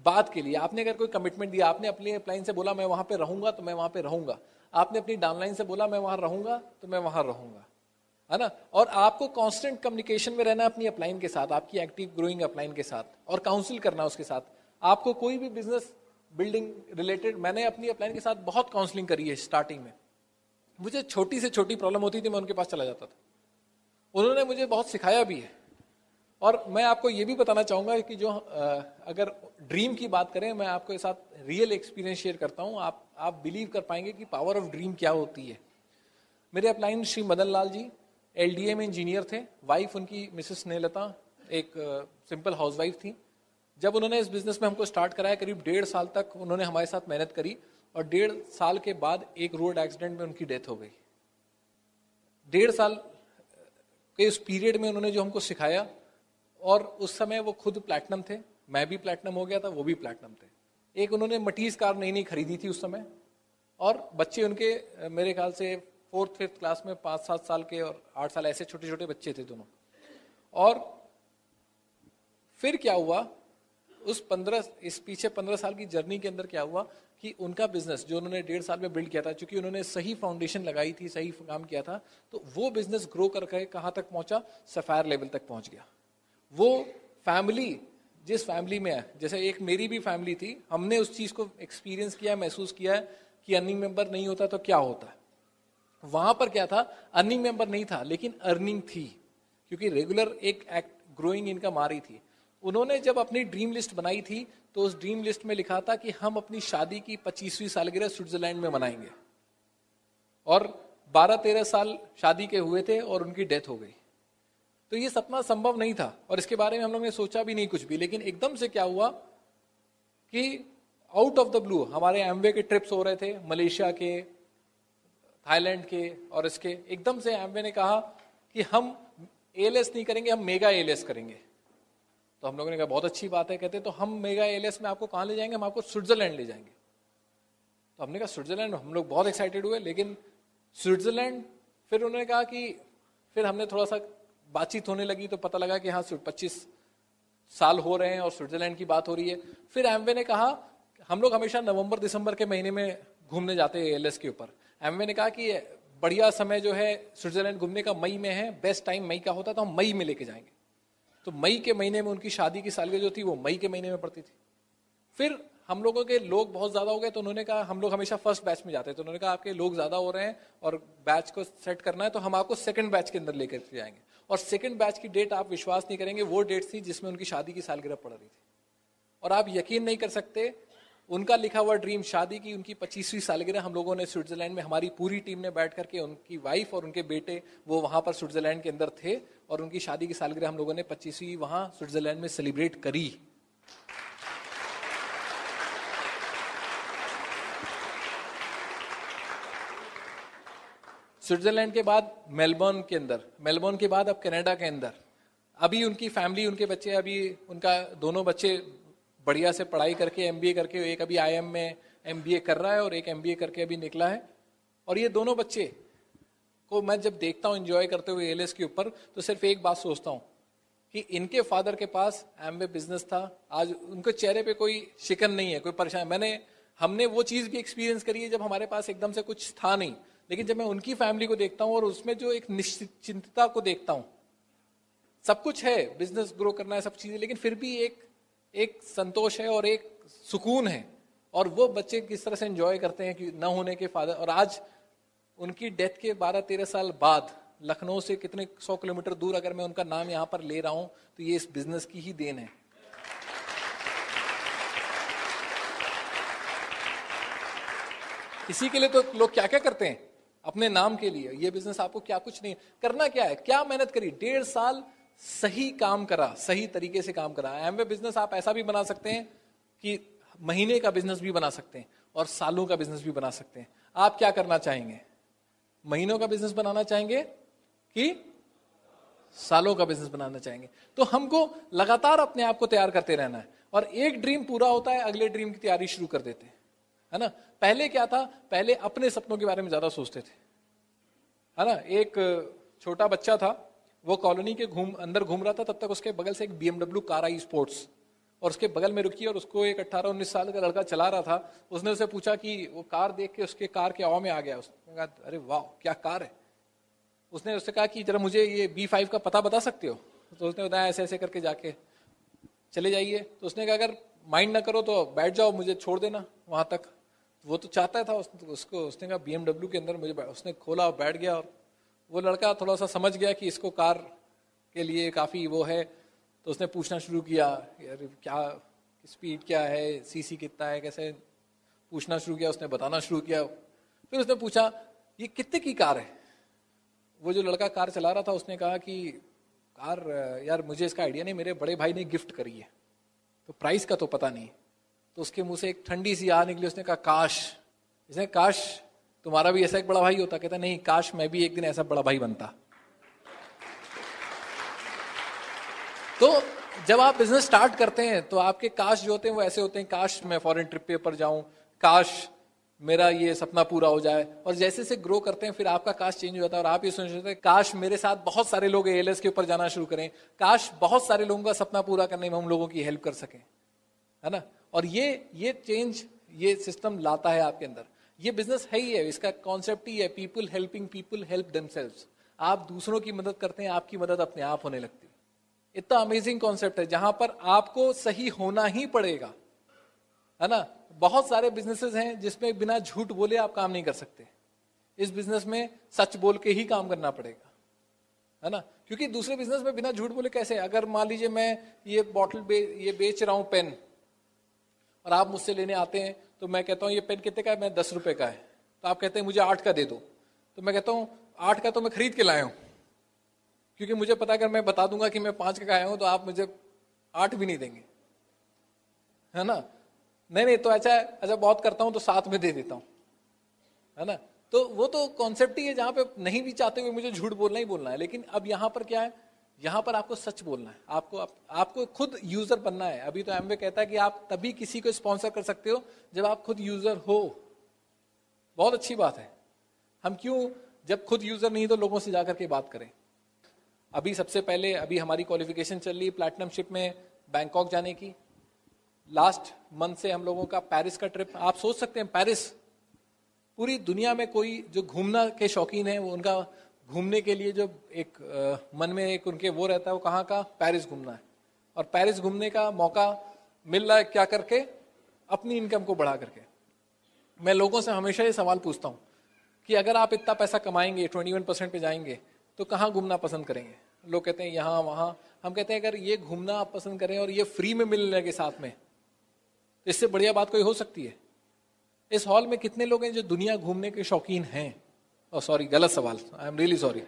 बात के लिए। आपने अगर कोई कमिटमेंट दिया, आपने अपनी अपलाइन से बोला मैं वहां पे रहूंगा तो मैं वहां पे रहूंगा, आपने अपनी डाउनलाइन से बोला मैं वहां रहूंगा तो मैं वहां रहूंगा, है ना। और आपको कांस्टेंट कम्युनिकेशन में रहना अपनी अपलाइन के साथ, आपकी एक्टिव ग्रोइंग अपलाइन के साथ, और काउंसिल करना उसके साथ। आपको कोई भी बिजनेस बिल्डिंग रिलेटेड, मैंने अपनी अपलाइन के साथ बहुत काउंसलिंग करी है स्टार्टिंग में। मुझे छोटी से छोटी प्रॉब्लम होती थी, मैं उनके पास चला जाता था, उन्होंने मुझे बहुत सिखाया भी है। और मैं आपको ये भी बताना चाहूंगा कि जो अगर ड्रीम की बात करें, मैं आपके साथ रियल एक्सपीरियंस शेयर करता हूं, आप बिलीव कर पाएंगे कि पावर ऑफ ड्रीम क्या होती है। मेरे अपलाइन श्री मदन लाल जी LDA में इंजीनियर थे, वाइफ उनकी मिसेस स्नेहलता एक सिंपल हाउसवाइफ थी। जब उन्होंने इस बिजनेस में हमको स्टार्ट कराया, करीब 1.5 साल तक उन्होंने हमारे साथ मेहनत करी, और 1.5 साल के बाद एक रोड एक्सीडेंट में उनकी डेथ हो गई। 1.5 साल के उस पीरियड में उन्होंने जो हमको सिखाया, और उस समय वो खुद प्लैटिनम थे, मैं भी प्लैटिनम हो गया था, वो भी प्लैटिनम थे। एक उन्होंने मटीज कार नई खरीदी थी उस समय, और बच्चे उनके मेरे ख्याल से 4th-5th क्लास में 5-7 साल के और 8 साल, ऐसे छोटे छोटे बच्चे थे दोनों। और फिर क्या हुआ, इस पीछे 15 साल की जर्नी के अंदर क्या हुआ कि उनका बिजनेस जो उन्होंने 1.5 साल में बिल्ड किया था, क्योंकि उन्होंने सही फाउंडेशन लगाई थी, सही काम किया था, तो वो बिजनेस ग्रो करके कहां तक पहुंचा, सफायर लेवल तक पहुंच गया। वो फैमिली जिस फैमिली में है, जैसे एक मेरी भी फैमिली थी, हमने उस चीज को एक्सपीरियंस किया, महसूस किया है कि अर्निंग मेंबर नहीं होता तो क्या होता है। वहां पर क्या था, अर्निंग मेंबर नहीं था लेकिन अर्निंग थी, क्योंकि रेगुलर एक ग्रोइंग इनकम आ रही थी। उन्होंने जब अपनी ड्रीम लिस्ट बनाई थी तो उस ड्रीम लिस्ट में लिखा था कि हम अपनी शादी की 25वीं सालगिरह स्विट्जरलैंड में मनाएंगे, और 12-13 साल शादी के हुए थे और उनकी डेथ हो गई। तो ये सपना संभव नहीं था, और इसके बारे में हम लोग ने सोचा भी नहीं कुछ भी। लेकिन एकदम से क्या हुआ कि आउट ऑफ द ब्लू हमारे एमवे के ट्रिप्स हो रहे थे, मलेशिया के, थाईलैंड के और इसके, एकदम से एमवे ने कहा कि हम एएलएस नहीं करेंगे, हम मेगा एएलएस करेंगे। तो हम लोगों ने कहा बहुत अच्छी बात है। कहते तो हम मेगा एएलएस में आपको कहाँ ले जाएंगे? हम आपको स्विट्जरलैंड ले जाएंगे। तो हमने कहा स्विट्जरलैंड, हम लोग बहुत एक्साइटेड हुए। लेकिन स्विट्जरलैंड, फिर उन्होंने कहा कि, फिर हमने थोड़ा सा बातचीत होने लगी तो पता लगा कि हाँ 25 साल हो रहे हैं और स्विट्जरलैंड की बात हो रही है। फिर एमवे ने कहा, हम लोग हमेशा नवंबर दिसंबर के महीने में घूमने जाते हैं एएलएस के ऊपर। एमवे ने कहा कि बढ़िया समय जो है स्विट्जरलैंड घूमने का मई में है, बेस्ट टाइम मई का होता है, तो हम मई में लेके जाएंगे। तो मई के महीने में उनकी शादी की सालगिरह जो थी वो मई के महीने में पड़ती थी। फिर हम लोगों के लोग बहुत ज्यादा हो गए तो उन्होंने कहा, हम लोग हमेशा फर्स्ट बैच में जाते हैं, तो उन्होंने कहा आपके लोग ज्यादा हो रहे हैं और बैच को सेट करना है तो हम आपको सेकंड बैच के अंदर लेकर जाएंगे। और सेकंड बैच की डेट आप विश्वास नहीं करेंगे, वो डेट थी जिसमें उनकी शादी की सालगिरह पड़ रही थी। और आप यकीन नहीं कर सकते, उनका लिखा हुआ ड्रीम, शादी की उनकी 25वीं सालगिरह हम लोगों ने स्विट्जरलैंड में, हमारी पूरी टीम ने बैठ करके, उनकी वाइफ और उनके बेटे वो वहां पर स्विट्जरलैंड के अंदर थे और उनकी शादी की सालगिरह हम लोगों ने 25वीं वहां स्विट्जरलैंड में सेलिब्रेट करी। स्विट्जरलैंड के बाद मेलबर्न के अंदर, मेलबर्न के बाद अब कनाडा के अंदर, अभी उनकी फैमिली, उनके बच्चे, अभी उनका दोनों बच्चे बढ़िया से पढ़ाई करके एमबीए करके, एक अभी आईएम में एमबीए कर रहा है और एक एमबीए करके अभी निकला है। और ये दोनों बच्चे को मैं जब देखता हूँ एंजॉय करते हुए एएलएस के ऊपर, तो सिर्फ एक बात सोचता हूँ कि इनके फादर के पास एमवे बिजनेस था, आज उनके चेहरे पे कोई शिकन नहीं है, कोई परेशान। हमने वो चीज भी एक्सपीरियंस करी है जब हमारे पास एकदम से कुछ था नहीं, लेकिन जब मैं उनकी फैमिली को देखता हूँ और उसमें जो एक निश्चिंतता को देखता हूँ, सब कुछ है, बिजनेस ग्रो करना है, सब चीजें, लेकिन फिर भी एक संतोष है और एक सुकून है। और वो बच्चे किस तरह से एंजॉय करते हैं कि न होने के फादर, और आज उनकी डेथ के 12-13 साल बाद लखनऊ से कितने 100 किलोमीटर दूर अगर मैं उनका नाम यहाँ पर ले रहा हूं तो ये इस बिजनेस की ही देन है। इसी के लिए तो लोग क्या क्या करते हैं अपने नाम के लिए। ये बिजनेस आपको क्या कुछ नहीं करना, क्या है, क्या मेहनत करी, 1.5 साल सही काम करा, सही तरीके से काम करा। एमवे बिजनेस आप ऐसा भी बना सकते हैं कि महीने का बिजनेस भी बना सकते हैं और सालों का बिजनेस भी बना सकते हैं। आप क्या करना चाहेंगे? महीनों का बिजनेस बनाना चाहेंगे कि सालों का बिजनेस बनाना चाहेंगे? तो हमको लगातार अपने आप को तैयार करते रहना है। और एक ड्रीम पूरा होता है, अगले ड्रीम की तैयारी शुरू कर देते हैं, है ना। पहले क्या था, पहले अपने सपनों के बारे में ज्यादा सोचते थे, है ना। एक छोटा बच्चा था, वो कॉलोनी के अंदर घूम रहा था, तब तक उसके बगल से एक BMW कार आई स्पोर्ट्स, और उसके बगल में रुकी, और उसको एक 18-19 साल का लड़का चला रहा था। उसने उसे पूछा कि वो कार देख के उसके कार के औ में आ गया। उसने कहा अरे वाह क्या कार है। उसने उससे कहा कि जरा मुझे ये B5 का पता बता सकते हो? तो उसने बताया ऐसे ऐसे करके जाके चले जाइए। तो उसने कहा अगर माइंड ना करो तो बैठ जाओ, मुझे छोड़ देना वहां तक। वो तो चाहता था उसने कहा BMW के अंदर मुझे, उसने खोला और बैठ गया। और वो लड़का थोड़ा सा समझ गया कि इसको कार के लिए काफी वो है, तो उसने पूछना शुरू किया यार क्या स्पीड क्या है, सीसी कितना है, कैसे पूछना शुरू किया। उसने बताना शुरू किया। फिर उसने पूछा ये कितने की कार है। वो जो लड़का कार चला रहा था उसने कहा कि कार यार मुझे इसका आइडिया नहीं, मेरे बड़े भाई ने गिफ्ट करी है, तो प्राइस का तो पता नहीं। तो उसके मुंह से एक ठंडी सी आह निकली। उसने कहा काश, इसने काश तुम्हारा भी ऐसा एक बड़ा भाई होता। कहता नहीं, काश मैं भी एक दिन ऐसा बड़ा भाई बनता। तो जब आप बिजनेस स्टार्ट करते हैं तो आपके काश जो होते हैं वो ऐसे होते हैं, काश मैं फॉरेन ट्रिप पे पर जाऊं, काश मेरा ये सपना पूरा हो जाए। और जैसे से ग्रो करते हैं फिर आपका काश चेंज हो जाता है और आप ये सोचते हैं काश मेरे साथ बहुत सारे लोग एएलएस के ऊपर जाना शुरू करें, काश बहुत सारे लोगों का सपना पूरा करने में हम लोगों की हेल्प कर सकें, है ना। और ये चेंज ये सिस्टम लाता है आपके अंदर। ये बिजनेस है ही है, इसका कॉन्सेप्ट ही है people helping people help themselves. आप दूसरों की मदद करते हैं, आपकी मदद अपने आप होने लगती है। इतना अमेजिंग कॉन्सेप्ट है जहां पर आपको सही होना ही पड़ेगा, है ना। बहुत सारे बिजनेसेस हैं जिसमें बिना झूठ बोले आप काम नहीं कर सकते। इस बिजनेस में सच बोल के ही काम करना पड़ेगा, है ना। क्योंकि दूसरे बिजनेस में बिना झूठ बोले कैसे, अगर मान लीजिए मैं ये बॉटल ये बेच रहा हूं पेन, और आप मुझसे लेने आते हैं तो मैं कहता हूं ये पेन कितने का है, मैं 10 रुपए का है। तो आप कहते हैं मुझे 8 का दे दो। तो मैं कहता हूं 8 का तो मैं खरीद के लाया हूं, क्योंकि मुझे पता अगर मैं बता दूंगा कि मैं 5 का आया हूं तो आप मुझे 8 भी नहीं देंगे, है ना। नहीं तो अच्छा बहुत करता हूं तो साथ में दे देता हूं, है ना। तो वो तो कॉन्सेप्ट ही है जहां पे नहीं भी चाहते हुए मुझे झूठ बोलना ही बोलना है। लेकिन अब यहां पर क्या है, यहां पर आपको सच बोलना है, आपको खुद यूजर बनना है। अभी तो एमवे कहता है कि आप तभी किसी को स्पॉन्सर कर सकते हो जब आप खुद यूजर हो। बहुत अच्छी बात है। हम क्यों जब खुद यूजर नहीं तो लोगों से जाकर के बात करें। अभी सबसे पहले अभी हमारी क्वालिफिकेशन चल रही है प्लैटिनमशिप में बैंकॉक जाने की। लास्ट मंथ से हम लोगों का पेरिस का ट्रिप। आप सोच सकते हैं पेरिस, पूरी दुनिया में कोई जो घूमना के शौकीन है वो उनका घूमने के लिए जो एक मन में एक उनके वो रहता है, वो कहाँ का, पेरिस घूमना है। और पेरिस घूमने का मौका मिल रहा है क्या करके, अपनी इनकम को बढ़ा करके। मैं लोगों से हमेशा ये सवाल पूछता हूँ कि अगर आप इतना पैसा कमाएंगे 21% पे जाएंगे तो कहाँ घूमना पसंद करेंगे। लोग कहते हैं यहाँ वहाँ। हम कहते हैं अगर ये घूमना आप पसंद करें और ये फ्री में मिलने लगे साथ में, तो इससे बढ़िया बात कोई हो सकती है। इस हॉल में कितने लोग हैं जो दुनिया घूमने के शौकीन हैं? सॉरी, गलत सवाल, आई एम रियली सॉरी,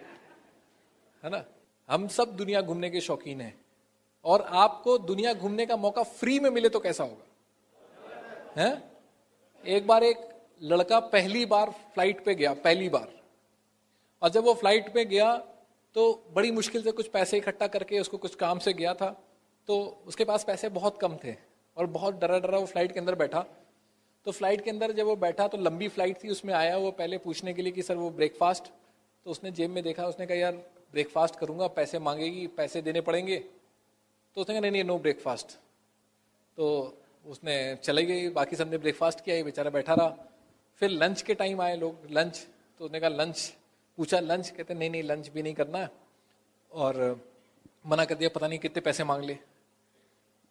है ना। हम सब दुनिया घूमने के शौकीन हैं। और आपको दुनिया घूमने का मौका फ्री में मिले तो कैसा होगा, है? एक बार एक लड़का पहली बार फ्लाइट पे गया, पहली बार, और जब वो फ्लाइट पे गया तो बड़ी मुश्किल से कुछ पैसे इकट्ठा करके, उसको कुछ काम से गया था, तो उसके पास पैसे बहुत कम थे और बहुत डरा डरा वो फ्लाइट के अंदर बैठा। तो फ्लाइट के अंदर जब वो बैठा तो लंबी फ्लाइट थी, उसमें आया वो पहले पूछने के लिए कि सर वो ब्रेकफास्ट। तो उसने जेब में देखा, उसने कहा यार ब्रेकफास्ट करूंगा, पैसे मांगेगी, पैसे देने पड़ेंगे। तो उसने कहा नहीं नो ब्रेकफास्ट। तो उसने चले गई, बाकी सबने ब्रेकफास्ट किया, ये बेचारा बैठा रहा। फिर लंच के टाइम आए लोग, लंच। तो उसने कहा लंच, पूछा लंच, कहते नहीं लंच भी नहीं करना है, और मना कर दिया, पता नहीं कितने पैसे मांग ले।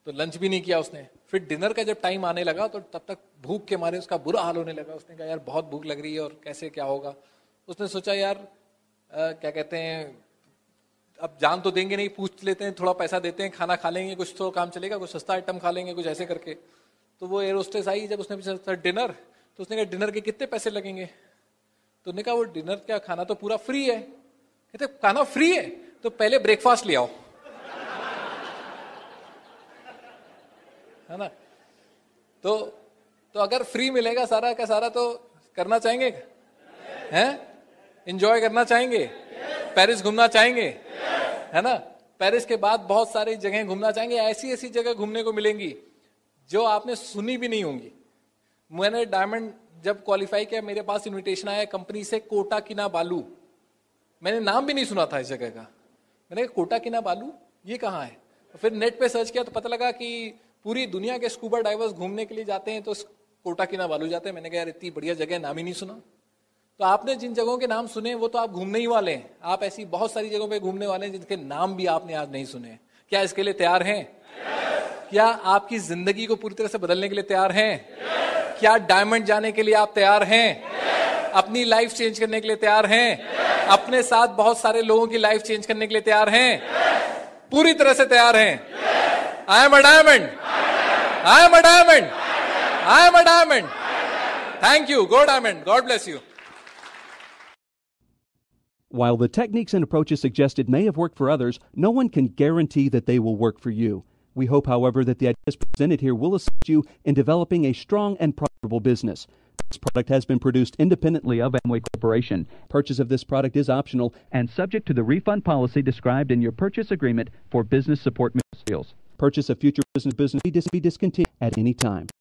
तो लंच भी नहीं किया उसने। फिर डिनर का जब टाइम आने लगा तो तब तक भूख के मारे उसका बुरा हाल होने लगा। उसने कहा यार बहुत भूख लग रही है और कैसे क्या होगा। उसने सोचा यार क्या कहते हैं, अब जान तो देंगे नहीं, पूछ लेते हैं, थोड़ा पैसा देते हैं, खाना खा लेंगे, कुछ तो काम चलेगा, कुछ सस्ता आइटम खा लेंगे, कुछ ऐसे करके। तो वो एयर होस्टेस आई, जब उसने पूछा डिनर, तो उसने कहा डिनर के कितने पैसे लगेंगे। तो उसने कहा वो डिनर का खाना तो पूरा फ्री है। कहते खाना फ्री है तो पहले ब्रेकफास्ट ले आओ, है ना। तो अगर फ्री मिलेगा सारा का सारा तो करना चाहेंगे, हैं? एंजॉय करना चाहेंगे, पेरिस घूमना चाहेंगे, है ना। पेरिस के बाद बहुत सारी जगह घूमना चाहेंगे। ऐसी ऐसी जगह घूमने को मिलेंगी जो आपने सुनी भी नहीं होंगी। मैंने डायमंड जब क्वालिफाई किया, मेरे पास इनविटेशन आया कंपनी से, कोटा किनाबालू। मैंने नाम भी नहीं सुना था इस जगह का। मैंने कहा कोटा किनाबालू ये कहाँ है। फिर नेट पे सर्च किया तो पता लगा कि पूरी दुनिया के स्कूबा डाइवर्स घूमने के लिए जाते हैं तो कोटा किनाबालू जाते हैं। मैंने कहा यार इतनी बढ़िया जगह, नाम ही नहीं सुना। तो आपने जिन जगहों के नाम सुने वो तो आप घूमने ही वाले हैं। आप ऐसी बहुत सारी जगहों पे घूमने वाले हैं जिनके नाम भी आपने आज नहीं सुने। क्या इसके लिए तैयार हैं? क्या आपकी जिंदगी को पूरी तरह से बदलने के लिए तैयार हैं? क्या डायमंड जाने के लिए आप तैयार हैं? अपनी लाइफ चेंज करने के लिए तैयार हैं? अपने साथ बहुत सारे लोगों की लाइफ चेंज करने के लिए तैयार हैं? पूरी तरह से तैयार हैं? I am a diamond, I am a diamond, I am a diamond. Thank you, go diamond, God bless you. While the techniques and approaches suggested may have worked for others, no one can guarantee that they will work for you. We hope, however, that the ideas presented here will assist you in developing a strong and profitable business. This product has been produced independently of Amway Corporation. Purchase of this product is optional and subject to the refund policy described in your purchase agreement for business support materials. Purchase of future business be discontinued at any time.